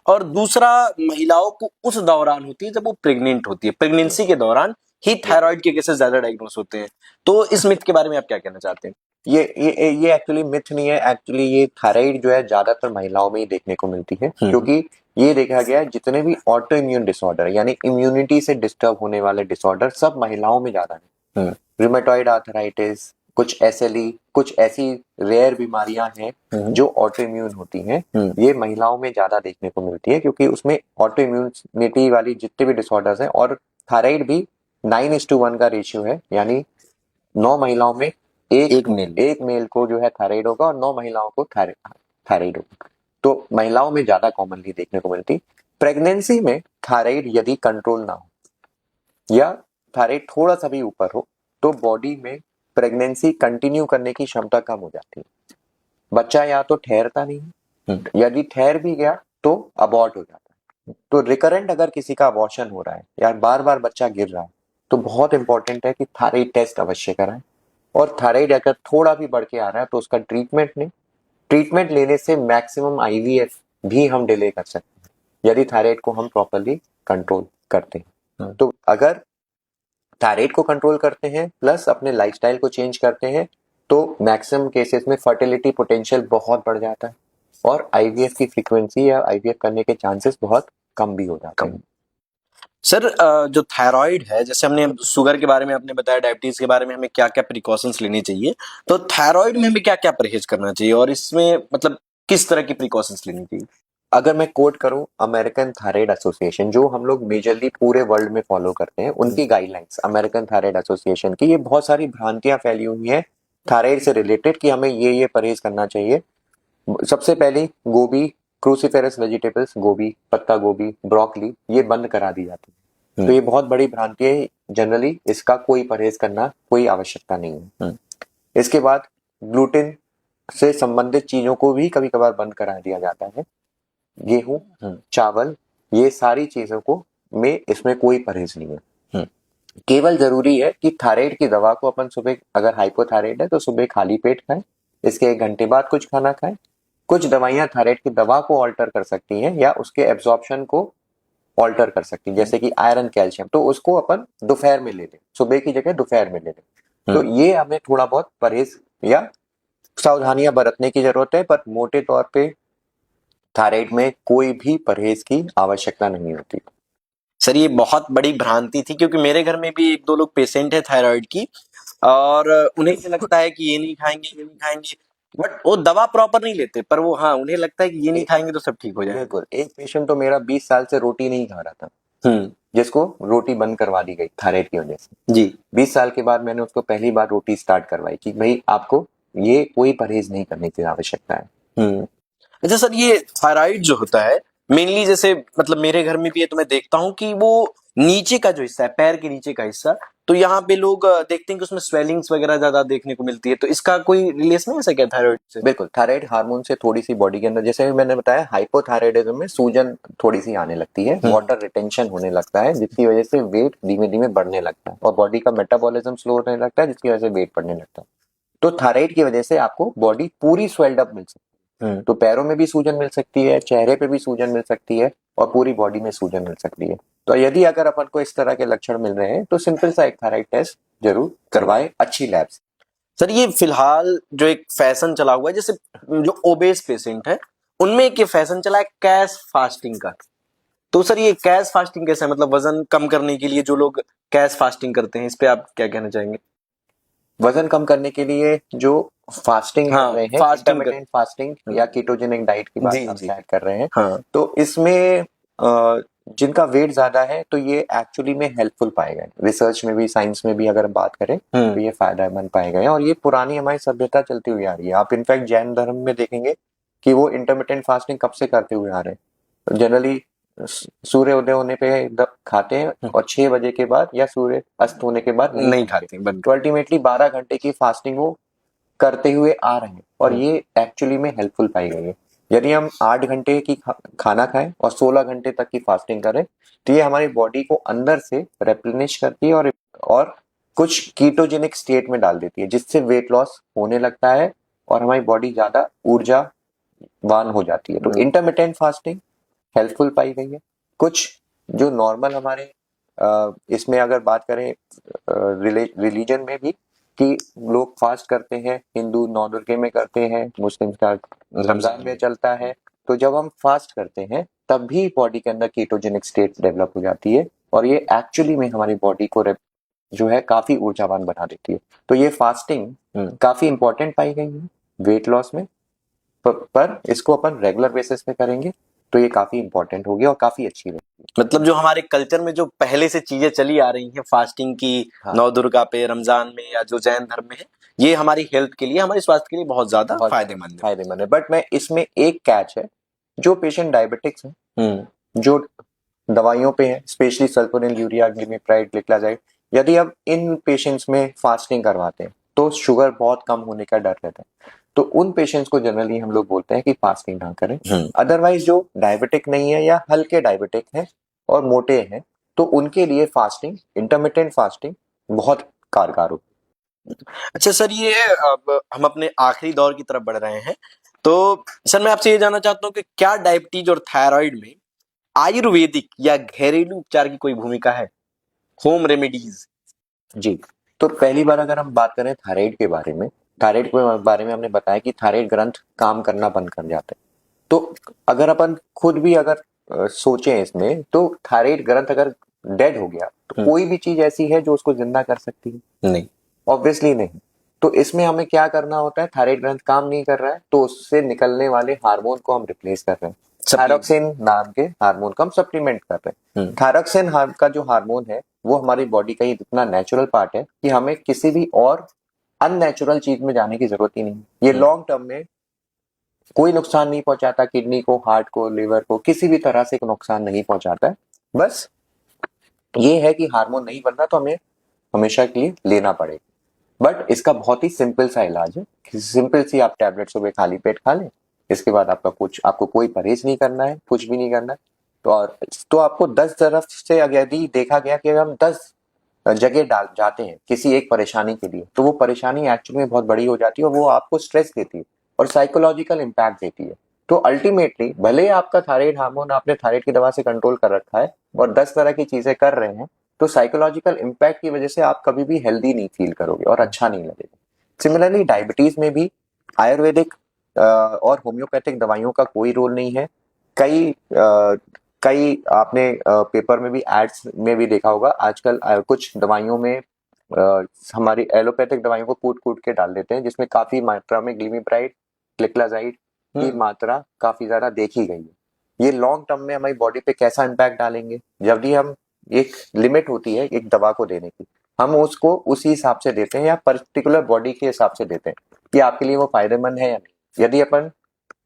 और दूसरा महिलाओं को उस दौरान होती है जब वो प्रेग्नेंट होती है, प्रेगनेंसी के दौरान ही थायराइड के केसेस ज्यादा डायग्नोस होते हैं। तो इस मिथ के बारे में आप क्या कहना चाहते हैं? ये एक्चुअली मिथ नहीं है। एक्चुअली ये थायराइड जो है ज्यादातर महिलाओं में ही देखने को मिलती है, क्योंकि ये देखा गया है जितने भी ऑटो इम्यून डिसऑर्डर यानी इम्यूनिटी से डिस्टर्ब होने वाले डिसऑर्डर सब महिलाओं में ज्यादा है। रूमेटॉइड आर्थराइटिस, कुछ SLE, कुछ ऐसी रेयर बीमारियां हैं जो ऑटो इम्यून होती हैं, ये महिलाओं में ज्यादा देखने को मिलती है, क्योंकि उसमें ऑटो इम्यूनिटी वाली जितने भी डिसऑर्डर्स हैं, और थायराइड भी 9:1 का रेशियो है, यानी 9 महिलाओं में एक मेल। एक मेल को जो है थायराइड होगा और 9 महिलाओं को थायराइड होगा। तो महिलाओं में ज्यादा कॉमनली देखने को मिलती। प्रेगनेंसी में थायराइड यदि कंट्रोल ना हो या थायराइड थोड़ा सा भी ऊपर हो तो बॉडी में प्रेगनेंसी कंटिन्यू करने की क्षमता कम हो जाती है। बच्चा या तो ठहरता नहीं है, यदि ठहर भी गया तो अबॉर्ट हो जाता है। तो रिकरेंट अगर किसी का अबॉर्शन हो रहा है या बार बार बच्चा गिर रहा है तो बहुत इंपॉर्टेंट है कि थायराइड टेस्ट अवश्य कराएं। और थायराइड अगर थोड़ा भी बढ़ के आ रहा है तो उसका ट्रीटमेंट लें। ट्रीटमेंट लेने से मैक्सिमम आईवीएफ भी हम डिले कर सकते हैं यदि थायराइड को हम प्रॉपरली कंट्रोल करते हैं। तो अगर थायराइड को कंट्रोल करते हैं प्लस अपने लाइफस्टाइल को चेंज करते हैं तो मैक्सिमम केसेस में फर्टिलिटी पोटेंशियल बहुत बढ़ जाता है और आईवीएफ की फ्रीक्वेंसी या आईवीएफ करने के चांसेस बहुत कम भी हो जाते हैं। सर जो थायराइड है, जैसे हमने शुगर के बारे में आपने बताया, डायबिटीज के बारे में हमें क्या क्या प्रिकॉशंस लेनी चाहिए, तो थायराइड में हमें क्या क्या परहेज करना चाहिए और इसमें मतलब किस तरह की प्रिकॉशंस लेनी चाहिए? अगर मैं कोट करूं अमेरिकन थायराइड एसोसिएशन जो हम लोग मेजरली पूरे वर्ल्ड में फॉलो करते हैं उनकी गाइडलाइंस अमेरिकन थायराइड एसोसिएशन की, ये बहुत सारी भ्रांतियां फैली हुई हैं थायराइड से रिलेटेड कि हमें ये परहेज करना चाहिए। सबसे पहले गोभी, क्रूसीफेरस वेजिटेबल्स, गोभी, पत्ता गोभी, ब्रोकली ये बंद करा दी जाती है। तो ये बहुत बड़ी भ्रांति है। जनरली इसका कोई परहेज करना कोई आवश्यकता नहीं है। इसके बाद ग्लूटेन से संबंधित चीजों को भी कभी कभार बंद करा दिया जाता है। गेहूं, चावल, ये सारी चीजों को में इसमें कोई परहेज नहीं है। केवल जरूरी है कि थायराइड की दवा को अपन सुबह, अगर हाइपोथायराइड है तो सुबह खाली पेट खाएं, इसके 1 घंटे बाद कुछ खाना खाएं। कुछ दवाइयां थायराइड की दवा को ऑल्टर कर सकती हैं या उसके एब्जॉर्प्शन को ऑल्टर कर सकती हैं, जैसे कि आयरन, कैल्शियम, तो उसको अपन दोपहर में ले लें, सुबह की जगह दोपहर में ले लें। तो ये हमें थोड़ा बहुत परहेज या सावधानियां बरतने की जरूरत है, पर मोटे तौर पे थायराइड में कोई भी परहेज की आवश्यकता नहीं होती। सर ये बहुत बड़ी भ्रांति थी, क्योंकि मेरे घर में भी 1-2 लोग पेशेंट है थायराइड की और उन्हें ये लगता है कि ये नहीं खाएंगे, ये नहीं खाएंगे, बट वो दवा प्रॉपर नहीं लेते, पर वो हाँ उन्हें लगता है कि ये नहीं खाएंगे तो सब ठीक हो जाएगा। बिल्कुल। एक पेशेंट तो मेरा 20 साल से रोटी नहीं खा रहा था, जिसको रोटी बंद करवा दी गई थायराइड की वजह से। जी। 20 साल के बाद मैंने उसको पहली बार रोटी स्टार्ट करवाई कि भाई आपको ये कोई परहेज नहीं करने की आवश्यकता है। अच्छा सर, ये थायराइड जो होता है मेनली, जैसे मतलब मेरे घर में भी है तो मैं देखता हूँ कि वो नीचे का जो हिस्सा है, पैर के नीचे का हिस्सा, तो यहाँ पे लोग देखते हैं कि उसमें स्वेलिंग्स वगैरह ज्यादा देखने को मिलती है, तो इसका कोई रिलेशन है ऐसा क्या थायराइड से? बिल्कुल, थायराइड हार्मोन से थोड़ी सी बॉडी के अंदर, जैसे मैंने बताया, हाइपोथायराइडिज्म में सूजन थोड़ी सी आने लगती है, वाटर रिटेंशन होने लगता है, जिसकी वजह से वेट धीमे धीमे बढ़ने लगता है और बॉडी का मेटाबॉलिज्म स्लो होने लगता है, जिसकी वजह से वेट बढ़ने लगता है। तो थायराइड की वजह से आपको बॉडी पूरी स्वेल्ड अप मिल सकती है। तो पैरों में भी सूजन मिल सकती है, चेहरे पे भी सूजन मिल सकती है और पूरी बॉडी में सूजन मिल सकती है। तो यदि अगर अपन को इस तरह के लक्षण मिल रहे हैं तो सिंपल सा एक थायराइड टेस्ट जरूर करवाएं अच्छी लैब से। सर ये फिलहाल जो एक फैशन चला हुआ है, जैसे जो ओबेस पेशेंट है उनमें एक ये फैशन चला है कैश फास्टिंग का, तो सर ये कैश फास्टिंग कैसा है, मतलब वजन कम करने के लिए जो लोग कैश फास्टिंग करते हैं, इस पे आप क्या कहना चाहेंगे? वजन कम करने के लिए जो फास्टिंग कर रहे हैं, इंटरमिटेंट फास्टिंग या कीटोजेनिक डाइट की बात हम शायद कर रहे हैं, तो इसमें जिनका वेट ज्यादा है तो ये एक्चुअली में हेल्पफुल पाए गए, रिसर्च में भी, साइंस में भी अगर बात करें तो ये फायदेमंद पाए गए और ये पुरानी हमारी सभ्यता चलती हुई आ रही है। आप इनफैक्ट जैन धर्म में देखेंगे कि वो इंटरमिटेंट फास्टिंग कब से करते हुए आ रहे हैं। जनरली सूर्य उदय होने पे खाते हैं और 6 बजे के बाद या सूर्य अस्त होने के बाद नहीं खाते। तो अल्टीमेटली 12 घंटे की फास्टिंग वो करते हुए आ रहे हैं और ये एक्चुअली में हेल्पफुल पाई गई है। यदि हम 8 घंटे की खाना खाएं और 16 घंटे तक की फास्टिंग करें तो ये हमारी बॉडी को अंदर से रेप्लेनिश करती है और कुछ कीटोजेनिक स्टेट में डाल देती है, जिससे वेट लॉस होने लगता है और हमारी बॉडी ज्यादा ऊर्जावान हो जाती है। तो इंटरमिटेंट फास्टिंग हेल्पफुल पाई गई है। कुछ जो नॉर्मल हमारे इसमें अगर बात करें रिलीजन में भी कि लोग फास्ट करते हैं, हिंदू नौ दुर्गे में करते हैं, मुस्लिम का रमजान में चलता है, तो जब हम फास्ट करते हैं तब भी बॉडी के अंदर कीटोजेनिक स्टेट डेवलप हो जाती है और ये एक्चुअली में हमारी बॉडी को जो है काफी ऊर्जावान बना देती है। तो ये फास्टिंग काफी इंपॉर्टेंट पाई गई है वेट लॉस में, पर इसको अपन रेगुलर बेसिस पे करेंगे तो ये काफी इंपॉर्टेंट होगी और काफी अच्छी रहेगी। मतलब जो हमारे कल्चर में जो पहले से चीजें चली आ रही हैं फास्टिंग की, नौ दुर्गा पे, रमजान में या जो जैन धर्म में है, ये हमारी हेल्थ के लिए, हमारे स्वास्थ्य के लिए बहुत ज्यादा बहुत फायदेमंद है। फायदेमंद है। बट मैं इसमें एक कैच है, जो पेशेंट डायबिटिक्स हैं, जो दवाइयों पे हैं, स्पेशली सल्फोनिलयूरिया, ग्लिमिप्राइड, ग्लिक्लाजाइड, यदि अब इन पेशेंट्स में फास्टिंग करवाते हैं तो शुगर बहुत कम होने का डर रहता है, तो उन पेशेंट्स को जनरली हम लोग बोलते हैं कि फास्टिंग ना करें। अदरवाइज जो डायबिटिक नहीं है या हल्के डायबिटिक है और मोटे हैं, तो उनके लिए फास्टिंग, इंटरमिटेंट फास्टिंग बहुत कारगर होती अच्छा सर, ये अब हम अपने आखिरी दौर की तरफ बढ़ रहे हैं, तो सर मैं आपसे ये जानना चाहता हूँ कि क्या डायबिटीज और थायराइड में आयुर्वेदिक या घरेलू उपचार की कोई भूमिका है, होम रेमेडीज? है। जी, तो पहली बार अगर हम बात करें थायराइड के बारे में हमने बताया कि थायराइड ग्रंथ काम करना बंद कर जाते हैं। तो अगर अपन खुद भी अगर सोचें इसमें, तो थायराइड ग्रंथ अगर डेड हो गया तो कोई भी चीज ऐसी है जो उसको जिंदा कर सकती है? नहीं। ऑब्वियसली नहीं। तो इसमें हमें क्या करना होता है, थायराइड ग्रंथ काम नहीं कर रहा है तो उससे निकलने वाले हार्मोन को हम रिप्लेस कर रहे हैं, थायरोक्सिन नाम के हार्मोन का हम सप्लीमेंट कर रहे हैं। थायरोक्सिन का जो हार्मोन है वो हमारी बॉडी का ही इतना नेचुरल पार्ट है कि हमें किसी भी और अननेचुरल चीज में जाने की जरूरत ही नहीं। ये लॉन्ग टर्म में कोई नुकसान नहीं पहुंचाता, किडनी को, हार्ट को, लिवर को, किसी भी तरह से नुकसान नहीं पहुंचाता है। बस ये है कि हार्मोन नहीं बन रहा तो हमें हमेशा के लिए लेना पड़ेगा। बट इसका बहुत ही सिंपल सा इलाज है, सिंपल सी आप टैबलेट सुबह खाली पेट खा लें, इसके बाद आपको कोई परहेज नहीं करना है, कुछ भी नहीं करना है। तो आपको 10 तरफ से यदि देखा गया कि अगर हम 10 जगह डाल जाते हैं किसी एक परेशानी के लिए, तो वो परेशानी एक्चुअली में बहुत बड़ी हो जाती है और वो आपको स्ट्रेस देती है और साइकोलॉजिकल इम्पैक्ट देती है। तो अल्टीमेटली भले ही आपका थायराइड हार्मोन आपने थायराइड की दवा से कंट्रोल कर रखा है और 10 तरह की चीजें कर रहे हैं, तो साइकोलॉजिकल इम्पैक्ट की वजह से आप कभी भी हेल्दी नहीं फील करोगे और अच्छा नहीं लगेगा। सिमिलरली डायबिटीज में भी आयुर्वेदिक और होम्योपैथिक दवाइयों का कोई रोल नहीं है। कई आपने पेपर में भी, एड्स में भी देखा होगा आजकल, कुछ दवाइयों में हमारी एलोपैथिक दवाइयों को कूट कूट के डाल देते हैं, जिसमें काफी मात्रा में ग्लिमिप्राइड, ग्लिक्लाजाइड की मात्रा काफी ज्यादा देखी गई है। ये लॉन्ग टर्म में हमारी बॉडी पे कैसा इम्पैक्ट डालेंगे? जब भी हम, एक लिमिट होती है एक दवा को देने की, हम उसको उसी हिसाब से देते हैं या पर्टिकुलर बॉडी के हिसाब से देते हैं कि आपके लिए वो फायदेमंद है या नहीं। यदि अपन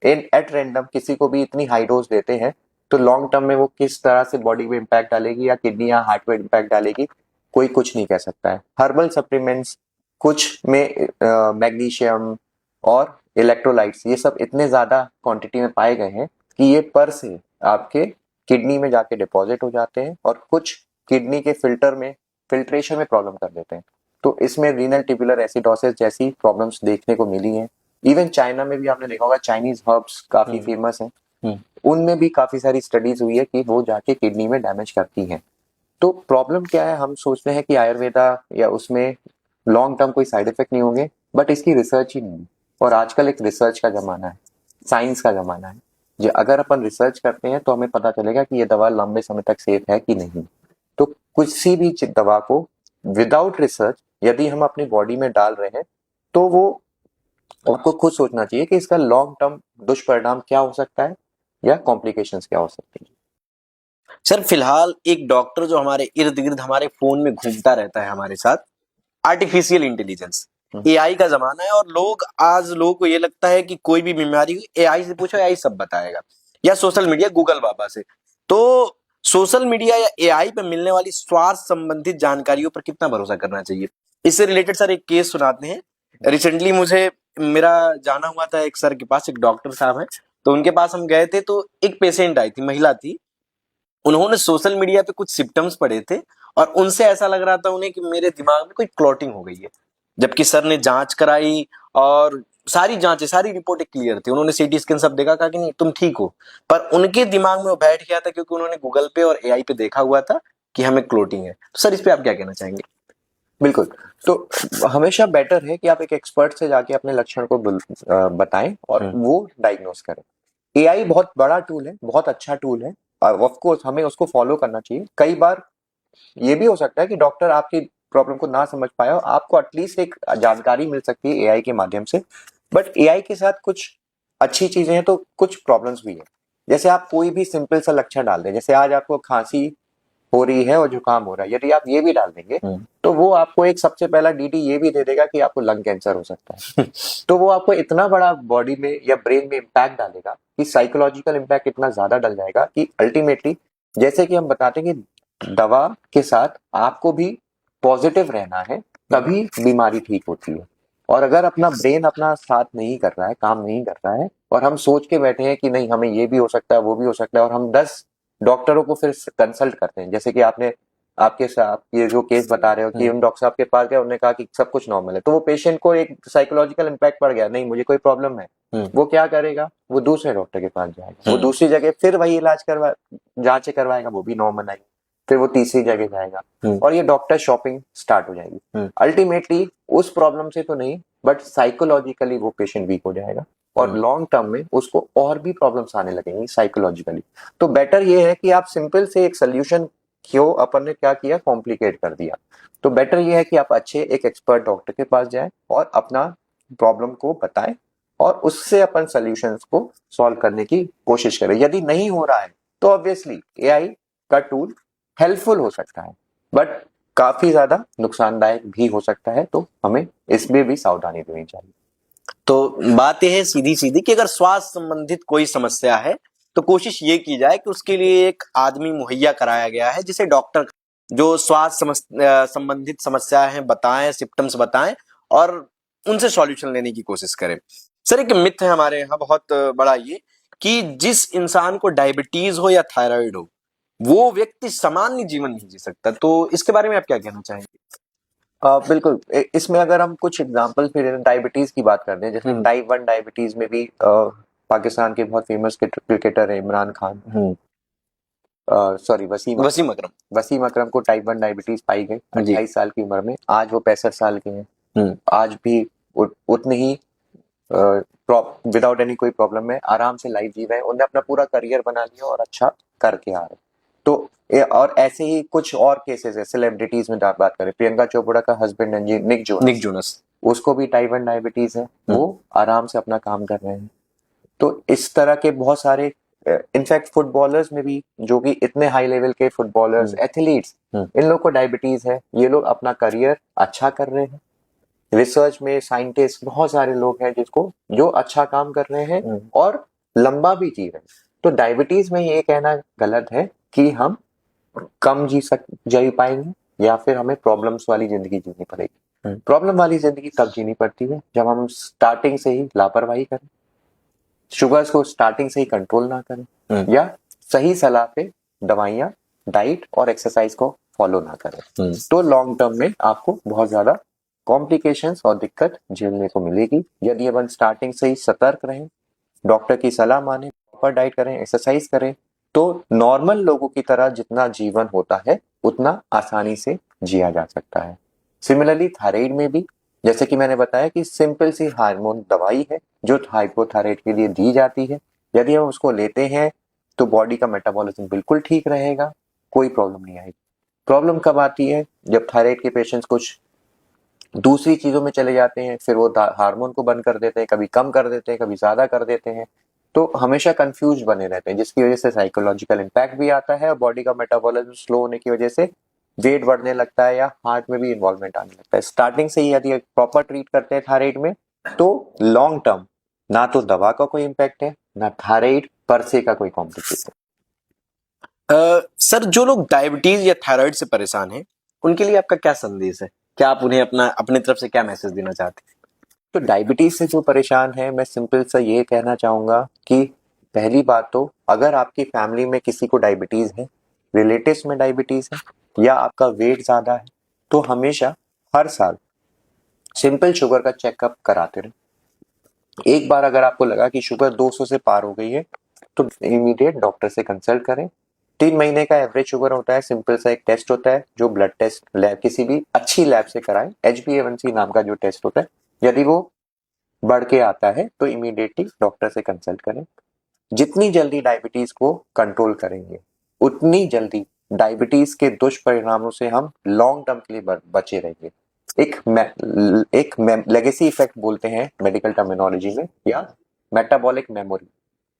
एट रैंडम किसी को भी इतनी हाई डोज देते हैं तो लॉन्ग टर्म में वो किस तरह से बॉडी में इम्पैक्ट डालेगी या किडनी या हार्ट पे इम्पैक्ट डालेगी, कोई कुछ नहीं कह सकता है। हर्बल सप्लीमेंट्स कुछ में मैग्नीशियम और इलेक्ट्रोलाइट्स, ये सब इतने ज्यादा क्वांटिटी में पाए गए हैं कि ये पर से आपके किडनी में जाके डिपॉजिट हो जाते हैं और कुछ किडनी के फिल्ट्रेशन में प्रॉब्लम कर देते हैं। तो इसमें रीनल ट्यूबुलर एसिडोसिस जैसी प्रॉब्लम्स देखने को मिली हैं। इवन चाइना में भी आपने देखा होगा, चाइनीज हर्ब्स काफी फेमस हैं, उनमें भी काफी सारी स्टडीज हुई है कि वो जाके किडनी में डैमेज करती हैं। तो प्रॉब्लम क्या है, हम सोचते हैं कि आयुर्वेदा या उसमें लॉन्ग टर्म कोई साइड इफेक्ट नहीं होंगे, बट इसकी रिसर्च ही नहीं है। और आजकल एक रिसर्च का जमाना है, साइंस का जमाना है। जो अगर अपन रिसर्च करते हैं तो हमें पता चलेगा कि ये दवा लंबे समय तक सेफ है कि नहीं। तो किसी भी दवा को विदाउट रिसर्च यदि हम अपनी बॉडी में डाल रहे हैं तो वो आपको खुद सोचना चाहिए कि इसका लॉन्ग टर्म दुष्परिणाम क्या हो सकता है या कॉम्प्लिकेशंस क्या हो सकती है। सर फिलहाल एक डॉक्टर जो हमारे इर्द गिर्द हमारे फोन में घूमता रहता है हमारे साथ, आर्टिफिशियल इंटेलिजेंस, एआई का जमाना है, और लोगों को ये लगता है कि कोई भी बीमारी हुई एआई से पूछो, एआई सब बताएगा, या सोशल मीडिया, गूगल बाबा से। तो सोशल मीडिया या एआई पे मिलने वाली स्वास्थ्य संबंधित जानकारियों पर कितना भरोसा करना चाहिए? इससे रिलेटेड सर एक केस सुनाते हैं। रिसेंटली मुझे मेरा जाना हुआ था एक सर के पास, एक डॉक्टर साहब हैं, तो उनके पास हम गए थे। तो एक पेशेंट आई थी, महिला थी, उन्होंने सोशल मीडिया पे कुछ सिम्टम्स पढ़े थे और उनसे ऐसा लग रहा था उन्हें कि मेरे दिमाग में कोई क्लॉटिंग हो गई है। जबकि सर ने जांच कराई और सारी जांचें, सारी रिपोर्टें क्लियर थी, उन्होंने सीटी स्कैन सब देखा, कहा कि नहीं तुम ठीक हो। पर उनके दिमाग में वो बैठ गया था क्योंकि उन्होंने गूगल पे और एआई पे देखा हुआ था कि हमें क्लॉटिंग है। तो सर इस पे आप क्या कहना चाहेंगे? बिल्कुल। तो हमेशा बेटर है कि आप एक एक्सपर्ट से जाके अपने लक्षण को बताएं और वो डायग्नोस करें। एआई बहुत बड़ा टूल है, बहुत अच्छा टूल है, ऑफ कोर्स हमें उसको फॉलो करना चाहिए। कई बार ये भी हो सकता है कि डॉक्टर आपकी प्रॉब्लम को ना समझ पाए और आपको एटलीस्ट एक जानकारी मिल सकती है एआई के माध्यम से। बट एआई के साथ कुछ अच्छी चीजें हैं तो कुछ प्रॉब्लम्स भी है। जैसे आप कोई भी सिंपल सा लक्षण डाल दें, जैसे आज आपको खांसी हो रही है और जुकाम हो रहा है, यदि आप ये भी डाल देंगे हम्म। तो वो आपको एक सबसे पहला डीडी ये भी दे देगा कि आपको लंग कैंसर हो सकता है। तो वो आपको इतना बड़ा बॉडी में या ब्रेन में इम्पैक्ट डालेगा कि साइकोलॉजिकल इम्पैक्ट इतना ज्यादा डल जाएगा कि अल्टीमेटली, जैसे कि हम बताते हैं कि दवा के साथ आपको भी पॉजिटिव रहना है, तभी बीमारी ठीक होती है। और अगर अपना ब्रेन अपना साथ नहीं कर रहा है, काम नहीं कर रहा है, और हम सोच के बैठे हैं कि नहीं हमें ये भी हो सकता है वो भी हो सकता है, और हम 10 डॉक्टरों को फिर कंसल्ट करते हैं, जैसे कि आपने आपके साथ ये जो केस बता रहे हो कि उन डॉक्टर साहब के पास गए, उन्होंने कहा कि सब कुछ नॉर्मल है, तो वो पेशेंट को एक साइकोलॉजिकल इम्पैक्ट पड़ गया, नहीं मुझे कोई प्रॉब्लम है। वो क्या करेगा, वो दूसरे डॉक्टर के पास जाएगा, वो दूसरी जगह फिर वही इलाज करवा जांचें करवाएगा, वो भी नॉर्मल आएगी, फिर वो तीसरी जगह जाएगा, और ये डॉक्टर शॉपिंग स्टार्ट हो जाएगी। अल्टीमेटली उस प्रॉब्लम से तो नहीं, बट साइकोलॉजिकली वो पेशेंट वीक हो जाएगा, और लॉन्ग टर्म में उसको और भी प्रॉब्लम्स आने लगेंगी साइकोलॉजिकली। तो बेटर ये है कि आप सिंपल से एक सोल्यूशन, क्यों अपन ने क्या किया, कॉम्प्लिकेट कर दिया। तो बेटर ये है कि आप अच्छे एक एक्सपर्ट डॉक्टर के पास जाएं और अपना प्रॉब्लम को बताएं, और उससे अपन सोल्यूशंस को सॉल्व करने की कोशिश करें। यदि नहीं हो रहा है तो ऑब्वियसली एआई का टूल हेल्पफुल हो सकता है, बट काफी ज्यादा नुकसानदायक भी हो सकता है, तो हमें इसमें भी सावधानी देनी चाहिए। तो बात यह है सीधी सीधी कि अगर स्वास्थ्य संबंधित कोई समस्या है तो कोशिश ये की जाए कि उसके लिए एक आदमी मुहैया कराया गया है, जिसे डॉक्टर जो स्वास्थ्य संबंधित समस्या है बताएं, सिम्टम्स बताएं और उनसे सॉल्यूशन लेने की कोशिश करें। सर एक मिथ है हमारे यहाँ बहुत बड़ा ये कि जिस इंसान को डायबिटीज हो या थायराइड हो वो व्यक्ति सामान्य जीवन नहीं जी सकता, तो इसके बारे में आप क्या कहना चाहेंगे? बिल्कुल, इसमें अगर हम कुछ एग्जांपल फिर डायबिटीज की बात करते हैं, जैसे टाइप 1 डायबिटीज में भी पाकिस्तान के बहुत फेमस क्रिकेटर है इमरान खान, सॉरी वसीम अकरम। वसीम अकरम को टाइप 1 डायबिटीज पाई गई 28 साल की उम्र में। आज वो 65 साल के हैं, आज भी उतने ही विदाउट एनी कोई प्रॉब्लम है, आराम से लाइफ जी रहे हैं, उन्होंने अपना पूरा करियर बना लिया और अच्छा करके आ रहे। तो और ऐसे ही कुछ और केसेस है सेलिब्रिटीज में बात करें, प्रियंका चोपड़ा का हस्बैंड है निक जोनस, उसको भी टाइप 1 डायबिटीज है, वो आराम से अपना काम कर रहे हैं। तो इस तरह के बहुत सारे, इनफैक्ट फुटबॉलर्स में भी, जो कि इतने हाई लेवल के फुटबॉलर्स, एथलीट्स, इन लोग को डायबिटीज है, ये लोग अपना करियर अच्छा कर रहे हैं। रिसर्च में साइंटिस्ट बहुत सारे लोग हैं जिसको जो अच्छा काम कर रहे हैं और लंबा भी जी रहे हैं। तो डायबिटीज में ये कहना गलत है कि हम कम जी पाएंगे या फिर हमें प्रॉब्लम्स वाली जिंदगी जीनी पड़ेगी। प्रॉब्लम वाली जिंदगी तब जीनी पड़ती है जब हम स्टार्टिंग से ही लापरवाही करें, शुगर्स को स्टार्टिंग से ही कंट्रोल ना करें, या सही सलाह पे दवाइयाँ, डाइट और एक्सरसाइज को फॉलो ना करें। तो लॉन्ग टर्म में आपको बहुत ज्यादा कॉम्प्लिकेशंस और दिक्कत झेलने को मिलेगी। यदि अपन स्टार्टिंग से ही सतर्क रहें, डॉक्टर की सलाह माने, प्रॉपर डाइट करें, एक्सरसाइज करें, तो नॉर्मल लोगों की तरह जितना जीवन होता है उतना आसानी से जिया जा सकता है। सिमिलरली थायराइड में भी, जैसे कि मैंने बताया कि सिंपल सी हार्मोन दवाई है जो हाइपोथायराइड के लिए दी जाती है। यदि हम उसको लेते हैं तो बॉडी का मेटाबॉलिज्म बिल्कुल ठीक रहेगा, कोई प्रॉब्लम नहीं आएगी। प्रॉब्लम कब आती है, जब थायराइड के पेशेंट्स कुछ दूसरी चीजों में चले जाते हैं, फिर वो हार्मोन को बंद कर देते हैं, कभी कम कर देते हैं, कभी ज्यादा कर देते हैं, तो हमेशा कंफ्यूज बने रहते हैं, जिसकी वजह से साइकोलॉजिकल इम्पैक्ट भी आता है और बॉडी का मेटाबॉलिज्म स्लो होने की वजह से वेट बढ़ने लगता है या हार्ट में भी इन्वॉल्वमेंट आने लगता है। स्टार्टिंग से ही यदि प्रॉपर ट्रीट करते हैं थायराइड में, तो लॉन्ग टर्म ना तो दवा का कोई इम्पैक्ट है, ना थायराइड पर से का कोई कॉम्प्लिकेशन। सर जो लोग डायबिटीज या थायराइड से परेशान हैं उनके लिए आपका क्या संदेश है? क्या आप उन्हें अपने तरफ से क्या मैसेज देना चाहते हैं? तो डायबिटीज से जो परेशान है, मैं सिंपल सा ये कहना चाहूंगा कि पहली बात तो अगर आपकी फैमिली में किसी को डायबिटीज है, रिलेटिव्स में डायबिटीज है, या आपका वेट ज्यादा है, तो हमेशा हर साल सिंपल शुगर का चेकअप कराते रहे। एक बार अगर आपको लगा कि शुगर 200 से पार हो गई है तो इमीडिएट डॉक्टर से कंसल्ट करें। 3 महीने का एवरेज शुगर होता है, सिंपल सा एक टेस्ट होता है जो ब्लड टेस्ट लैब, किसी भी अच्छी लैब से कराएं, HbA1c नाम का जो टेस्ट होता है। यदि वो बढ़ के आता है तो इमीडिएटली डॉक्टर से कंसल्ट करें। जितनी जल्दी डायबिटीज को कंट्रोल करेंगे उतनी जल्दी डायबिटीज के दुष्परिणामों से हम लॉन्ग टर्म के लिए बचे रहेंगे। एक लेगेसी इफेक्ट बोलते हैं मेडिकल टर्मिनोलॉजी में, या मेटाबॉलिक मेमोरी।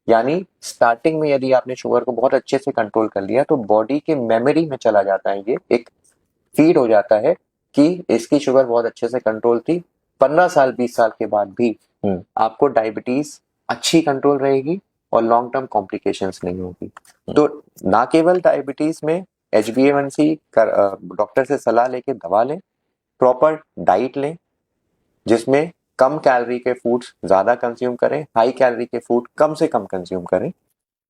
यानी स्टार्टिंग में यदि आपने शुगर को बहुत अच्छे से कंट्रोल कर लिया तो बॉडी के मेमोरी में चला जाता है, ये एक फीड हो जाता है कि इसकी शुगर बहुत अच्छे से कंट्रोल थी। 15 साल 20 साल के बाद भी आपको डायबिटीज अच्छी कंट्रोल रहेगी और लॉन्ग टर्म कॉम्प्लिकेशंस नहीं होगी। तो ना केवल डायबिटीज में HbA1c डॉक्टर से सलाह लेके दवा लें, प्रॉपर डाइट लें जिसमें कम कैलोरी के फूड्स ज्यादा कंज्यूम करें, हाई कैलोरी के फूड कम से कम कंज्यूम करें,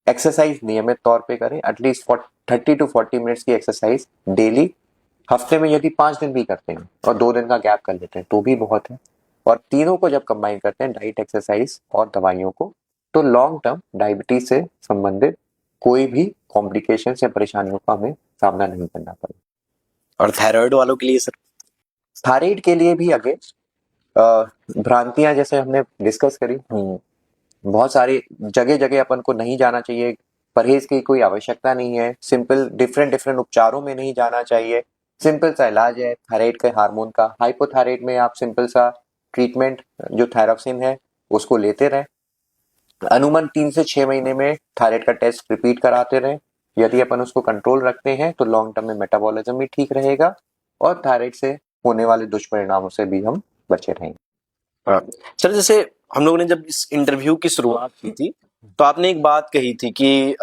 एक्सरसाइज नियमित तौर पे करें, एटलीस्ट 30 to 40 मिनट्स की एक्सरसाइज डेली। हफ्ते में यदि 5 दिन भी करते हैं और 2 दिन का गैप कर लेते हैं तो भी बहुत है। और तीनों को जब कंबाइन करते हैं, डाइट, एक्सरसाइज और दवाइयों को, तो लॉन्ग टर्म डायबिटीज से संबंधित कोई भी कॉम्प्लिकेशन या परेशानियों का हमें सामना नहीं करना पड़े। और थायराइड वालों के लिए सर? थायराइड के लिए भी अगे भ्रांतियां जैसे हमने डिस्कस करी, बहुत सारी जगह जगह अपन को नहीं जाना चाहिए, परहेज की कोई आवश्यकता नहीं है, सिंपल डिफरेंट डिफरेंट उपचारों में नहीं जाना चाहिए, सिंपल सा इलाज है थायराइड के हार्मोन का। हाइपोथायराइड में आप सिंपल सा ट्रीटमेंट जो थायरॉक्सिन है उसको लेते रहें, अनुमान 3 से 6 महीने में थायराइड का टेस्ट रिपीट कराते रहें। यदि अपन उसको कंट्रोल रखते हैं तो लॉन्ग टर्म में मेटाबॉलिज्म भी ठीक रहेगा और थायराइड से होने वाले दुष्परिणामों से भी हम बचे रहेंगे। हाँ। सर, जैसे हम लोगों ने जब इस इंटरव्यू की शुरुआत की थी तो आपने एक बात कही थी कि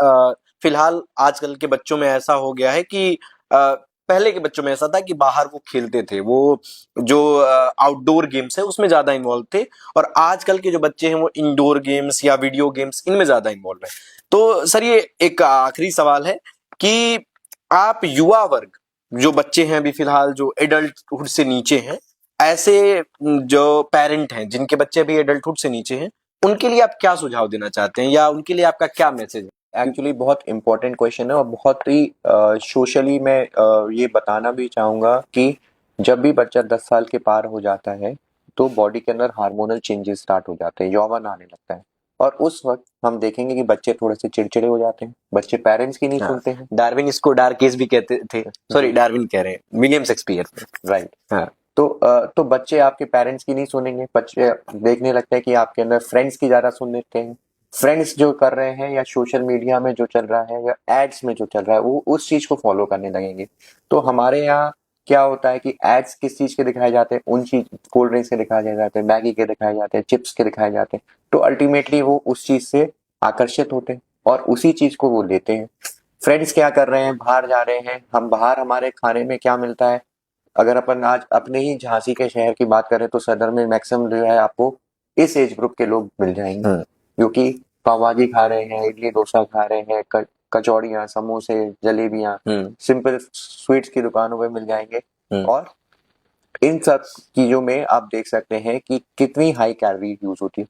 फिलहाल आजकल के बच्चों में ऐसा हो गया है कि पहले के बच्चों में ऐसा था कि बाहर वो खेलते थे, वो जो आउटडोर गेम्स है उसमें ज्यादा इन्वॉल्व थे, और आजकल के जो बच्चे हैं वो इंडोर गेम्स या वीडियो गेम्स इनमें ज्यादा इन्वॉल्व है। तो सर, ये एक आखिरी सवाल है कि आप युवा वर्ग, जो बच्चे हैं अभी फिलहाल जो एडल्टहुड से नीचे हैं, ऐसे जो पेरेंट हैं जिनके बच्चे अभी एडल्टहुड से नीचे हैं, उनके लिए आप क्या सुझाव देना चाहते हैं या उनके लिए आपका क्या मैसेज है? एक्चुअली बहुत इंपॉर्टेंट क्वेश्चन है और बहुत ही सोशली मैं ये बताना भी चाहूंगा कि जब भी बच्चा 10 साल के पार हो जाता है तो बॉडी के अंदर हार्मोनल चेंजेस स्टार्ट हो जाते हैं, यौवन आने लगता है, और उस वक्त हम देखेंगे कि बच्चे थोड़े से चिड़चिड़े हो जाते हैं, बच्चे पेरेंट्स की नहीं सुनते हैं। डार्विन इसको डार्क एज भी कहते थे, सॉरी डार्विन कह रहे हैं, विलियम शेक्सपियर। राइट। हाँ। तो बच्चे आपके पेरेंट्स की नहीं सुनेंगे, बच्चे देखने लगते हैं कि आपके अंदर फ्रेंड्स की ज्यादा सुन लेते हैं, फ्रेंड्स जो कर रहे हैं या सोशल मीडिया में जो चल रहा है या एड्स में जो चल रहा है वो उस चीज को फॉलो करने लगेंगे। तो हमारे यहाँ क्या होता है कि एड्स किस चीज के दिखाए जाते हैं, उन चीज कोल्ड ड्रिंक्स के दिखाए जाते हैं, मैगी के दिखाए जाते हैं, चिप्स के दिखाए जाते हैं, तो अल्टीमेटली वो उस चीज से आकर्षित होते हैं और उसी चीज को वो लेते हैं। फ्रेंड्स क्या कर रहे हैं, बाहर जा रहे हैं, हम बाहर हमारे खाने में क्या मिलता है, अगर अपन आज अपने ही झांसी के शहर की बात करें तो सदर में मैक्सिमम जो है आपको इस एज ग्रुप के लोग मिल जाएंगे जो कि पाव भाजी खा रहे हैं, इडली डोसा खा रहे हैं, कचौड़ियाँ, समोसे, जलेबियाँ, सिंपल स्वीट्स की दुकानों पे मिल जाएंगे। और इन सब चीजों में आप देख सकते हैं कि कितनी हाई कैलोरी यूज होती है,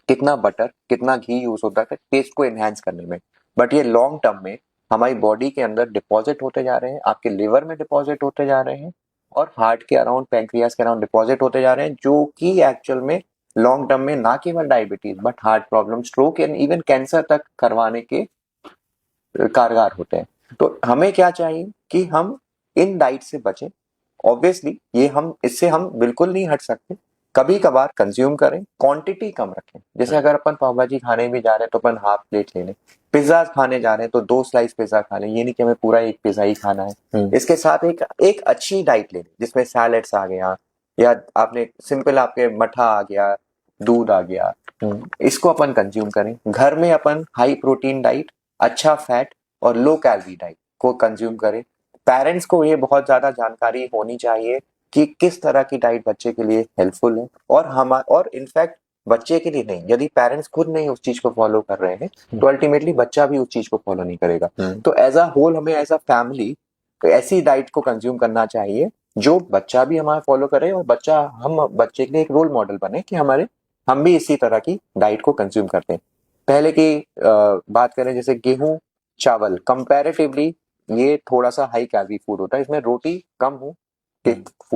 कितना बटर, कितना घी यूज होता है टेस्ट को एनहांस करने में, बट ये लॉन्ग टर्म में हमारी बॉडी के अंदर डिपॉजिट होते जा रहे हैं, आपके लिवर में डिपॉजिट होते जा रहे हैं और हार्ट के अराउंड, पैंक्रियास के अराउंड डिपॉजिट होते जा रहे हैं, जो कि एक्चुअल में लॉन्ग टर्म में ना केवल diabetes but heart problem, stroke and even cancer तक करवाने के कारगर होते हैं। तो हमें क्या चाहिए कि हम इन डाइट से बचें। ऑब्वियसली ये हम इससे हम बिल्कुल नहीं हट सकते, कभी कभार कंज्यूम करें, क्वांटिटी कम रखें। जैसे अगर अपन पाव भाजी खाने भी जा रहे हैं तो अपन हाफ प्लेट ले लें, पिज्जा खाने जा रहे हैं तो 2 स्लाइस पिज्जा खा लें, ये नहीं कि हमें पूरा एक पिज्जा ही खाना है। इसके साथ एक अच्छी डाइट ले लें जिसमें सैलेड्स आ गया या आपने सिंपल आपके मठा आ गया, दूध आ गया, इसको अपन कंज्यूम करें। घर में अपन हाई प्रोटीन डाइट, अच्छा फैट और लो कैलोरी डाइट को कंज्यूम करें। पेरेंट्स को ये बहुत ज्यादा जानकारी होनी चाहिए कि किस तरह की डाइट बच्चे के लिए हेल्पफुल है, और इनफैक्ट बच्चे के लिए नहीं, यदि पेरेंट्स खुद नहीं उस चीज को फॉलो कर रहे हैं तो अल्टीमेटली बच्चा भी उस चीज को फॉलो नहीं करेगा। तो एज अ होल हमें एज अ फैमिली ऐसी डाइट को कंज्यूम करना चाहिए जो बच्चा भी हमारा फॉलो करे और हम बच्चे के लिए एक रोल मॉडल बने कि हम भी इसी तरह की डाइट को कंज्यूम करते हैं। पहले की बात करें, जैसे गेहूं चावल कंपैरेटिवली ये थोड़ा सा हाई कैलोरी फूड होता है, इसमें रोटी कम हो के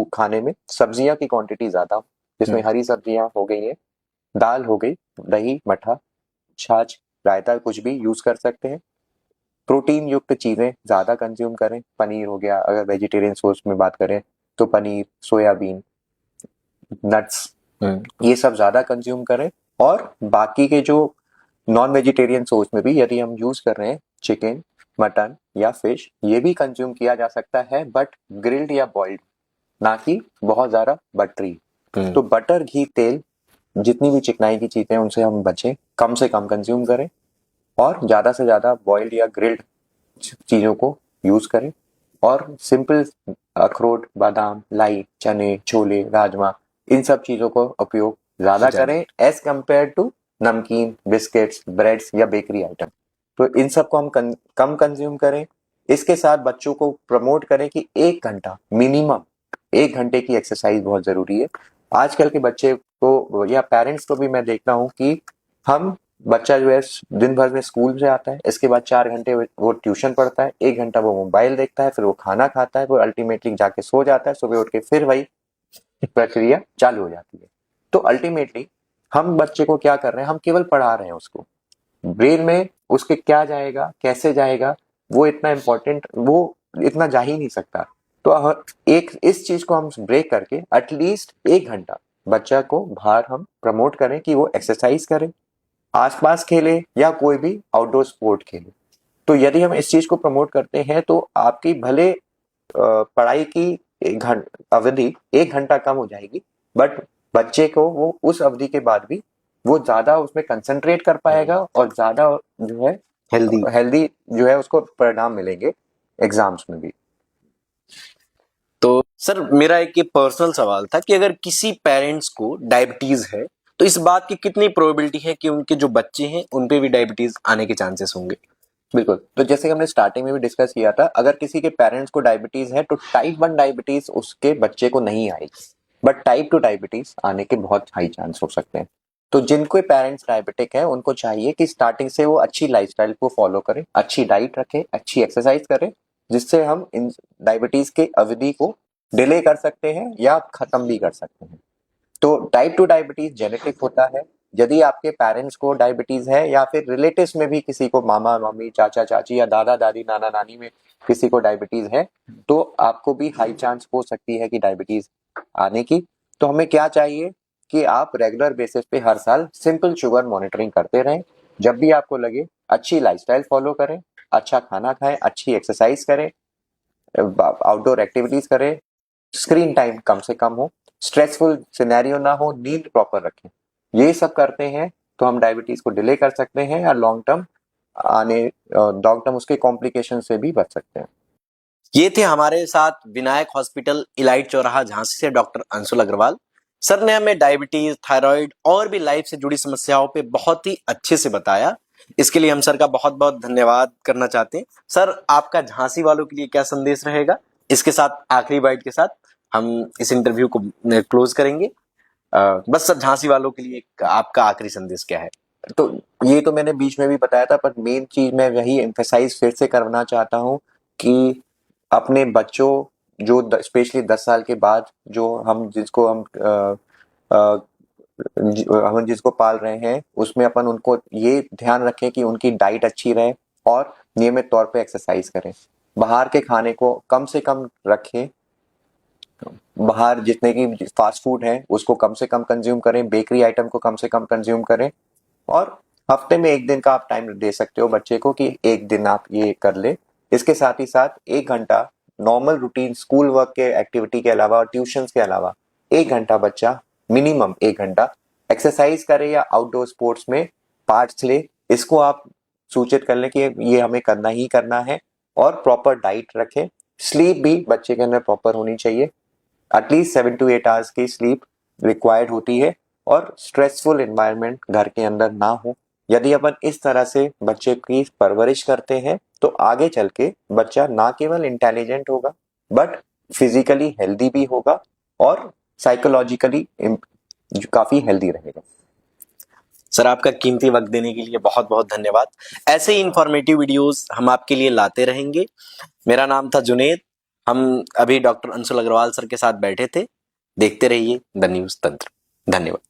खाने में, सब्जियां की क्वांटिटी ज्यादा हो, जिसमें हरी सब्जियां हो गई है, दाल हो गई, दही, मठा, छाछ, रायता कुछ भी यूज कर सकते हैं। प्रोटीन युक्त चीजें ज्यादा कंज्यूम करें, पनीर हो गया, अगर वेजिटेरियन सोर्स में बात करें तो पनीर, सोयाबीन, नट्स, ये सब ज्यादा कंज्यूम करें। और बाकी के जो नॉन वेजिटेरियन सोर्स में भी यदि हम यूज कर रहे हैं चिकन, मटन या फिश, ये भी कंज्यूम किया जा सकता है, बट ग्रिल्ड या बॉइल्ड, ना कि बहुत ज्यादा बटरी। तो बटर, घी, तेल, जितनी भी चिकनाई की चीजें उनसे हम बचें, कम से कम कंज्यूम करें और ज्यादा से ज्यादा बॉइल्ड या ग्रिल्ड चीजों को यूज करें। और सिंपल अखरोट, बादाम, लाई, चने, छोले, राजमा, इन सब चीजों को उपयोग ज्यादा करें एज कंपेयर टू नमकीन, बिस्किट्स, ब्रेड्स या बेकरी आइटम। तो इन सब को हम कम कंज्यूम करें। इसके साथ बच्चों को प्रमोट करें कि 1 घंटा मिनिमम, 1 घंटे की एक्सरसाइज बहुत जरूरी है। आजकल के बच्चे को या पेरेंट्स को भी मैं देखता हूँ कि हम बच्चा जो है दिन भर में स्कूल से आता है, इसके बाद 4 घंटे वो ट्यूशन पढ़ता है, 1 घंटा वो मोबाइल देखता है, फिर वो खाना खाता है, वो अल्टीमेटली जाके सो जाता है, सुबह उठ के फिर वही प्रक्रिया चालू हो जाती है। तो अल्टीमेटली हम बच्चे को क्या कर रहे हैं, हम केवल पढ़ा रहे हैं उसको। ब्रेन में उसके क्या जाएगा, कैसे जाएगा, वो इतना इम्पोर्टेंट, वो इतना जा ही नहीं सकता। तो एक इस चीज को हम ब्रेक करके एटलीस्ट 1 घंटा बच्चा को बाहर हम प्रमोट करें कि वो एक्सरसाइज करे, आसपास खेले या कोई भी आउटडोर स्पोर्ट खेले। तो यदि हम इस चीज को प्रमोट करते हैं तो आपकी भले पढ़ाई की अवधि 1 घंटा कम हो जाएगी, बट बच्चे को वो उस अवधि के बाद भी वो ज्यादा उसमें कंसंट्रेट कर पाएगा और ज्यादा जो है हेल्दी जो है उसको परिणाम मिलेंगे एग्जाम्स में भी। तो सर मेरा एक ये पर्सनल सवाल था कि अगर किसी पेरेंट्स को डायबिटीज है तो इस बात की कितनी प्रोबेबिलिटी है कि उनके जो बच्चे हैं उन पे भी डायबिटीज आने के चांसेस होंगे? बिल्कुल, तो जैसे हमने स्टार्टिंग में भी डिस्कस किया था, अगर किसी के पेरेंट्स को डायबिटीज है तो टाइप 1 डायबिटीज उसके बच्चे को नहीं आएगी, बट टाइप 2 डायबिटीज आने के बहुत हाई चांस हो सकते हैं। तो जिनको पेरेंट्स डायबिटिक है उनको चाहिए कि स्टार्टिंग से वो अच्छी लाइफस्टाइल को फॉलो करें, अच्छी डाइट रखें, अच्छी एक्सरसाइज करें, जिससे हम इन डायबिटीज के अवधि को डिले कर सकते हैं या खत्म भी कर सकते हैं। तो टाइप 2 डायबिटीज जेनेटिक होता है। यदि आपके पेरेंट्स को डायबिटीज है या फिर रिलेटिव्स में भी किसी को, मामा मामी, चाचा चाची या दादा दादी, नाना नानी में किसी को डायबिटीज है, तो आपको भी हाई चांस हो सकती है कि डायबिटीज आने की। तो हमें क्या चाहिए कि आप रेगुलर बेसिस पे हर साल सिंपल शुगर मॉनिटरिंग करते रहें। जब भी आपको लगे अच्छी लाइफस्टाइल फॉलो करें, अच्छा खाना खाएं, अच्छी एक्सरसाइज करें, आउटडोर एक्टिविटीज करें, स्क्रीन टाइम कम से कम हो, स्ट्रेसफुल सिनेरियो ना हो, नींद प्रॉपर रखें। ये सब करते हैं तो हम डायबिटीज को डिले कर सकते हैं या लॉन्ग टर्म उसके कॉम्प्लिकेशन से भी बच सकते हैं। ये थे हमारे साथ विनायक हॉस्पिटल, इलाइट चौराहा, झांसी से डॉक्टर अंशुल अग्रवाल। सर ने हमें डायबिटीज, थायराइड और भी लाइफ से जुड़ी समस्याओं पे बहुत ही अच्छे से बताया। इसके लिए हम सर का बहुत बहुत धन्यवाद करना चाहते हैं। सर आपका झांसी वालों के लिए क्या संदेश रहेगा? इसके साथ आखिरी बाइट के साथ हम इस इंटरव्यू को क्लोज करेंगे। बस सर झांसी वालों के लिए आपका आखिरी संदेश क्या है? तो ये तो मैंने बीच में भी बताया था, पर मेन चीज मैं वही एम्फेसाइज फिर से करना चाहता हूँ कि अपने बच्चों, जो स्पेशली 10 साल के बाद जो हम जिसको पाल रहे हैं, उसमें अपन उनको ये ध्यान रखें कि उनकी डाइट अच्छी रहे और नियमित तौर पे एक्सरसाइज करें। बाहर के खाने को कम से कम रखें, बाहर जितने की फास्ट फूड है उसको कम से कम कंज्यूम करें, बेकरी आइटम को कम से कम कंज्यूम करें, और हफ्ते में 1 दिन का आप टाइम दे सकते हो बच्चे को कि 1 दिन आप ये कर ले। इसके साथ ही साथ 1 घंटा नॉर्मल रूटीन स्कूल वर्क के एक्टिविटी के अलावा और ट्यूशन के अलावा 1 घंटा बच्चा मिनिमम 1 घंटा एक्सरसाइज करे या आउटडोर स्पोर्ट्स में पार्ट्स ले। इसको आप सूचित कर लें कि ये हमें करना ही करना है, और प्रॉपर डाइट रखें। स्लीप भी बच्चे के अंदर प्रॉपर होनी चाहिए, एटलीस्ट 7 to 8 आवर्स की स्लीप रिक्वायर्ड होती है, और स्ट्रेसफुल एनवायरनमेंट घर के अंदर ना हो। यदि अपन इस तरह से बच्चे की परवरिश करते हैं तो आगे चल के बच्चा ना केवल इंटेलिजेंट होगा, बट फिजिकली हेल्दी भी होगा और साइकोलॉजिकली काफी हेल्दी रहेगा। सर आपका कीमती वक्त देने के लिए बहुत बहुत धन्यवाद। ऐसे ही इंफॉर्मेटिव वीडियोस हम आपके लिए लाते रहेंगे। मेरा नाम था जुनेद। हम अभी डॉक्टर अंशुल अग्रवाल सर के साथ बैठे थे। देखते रहिए द न्यूज तंत्र। धन्यवाद।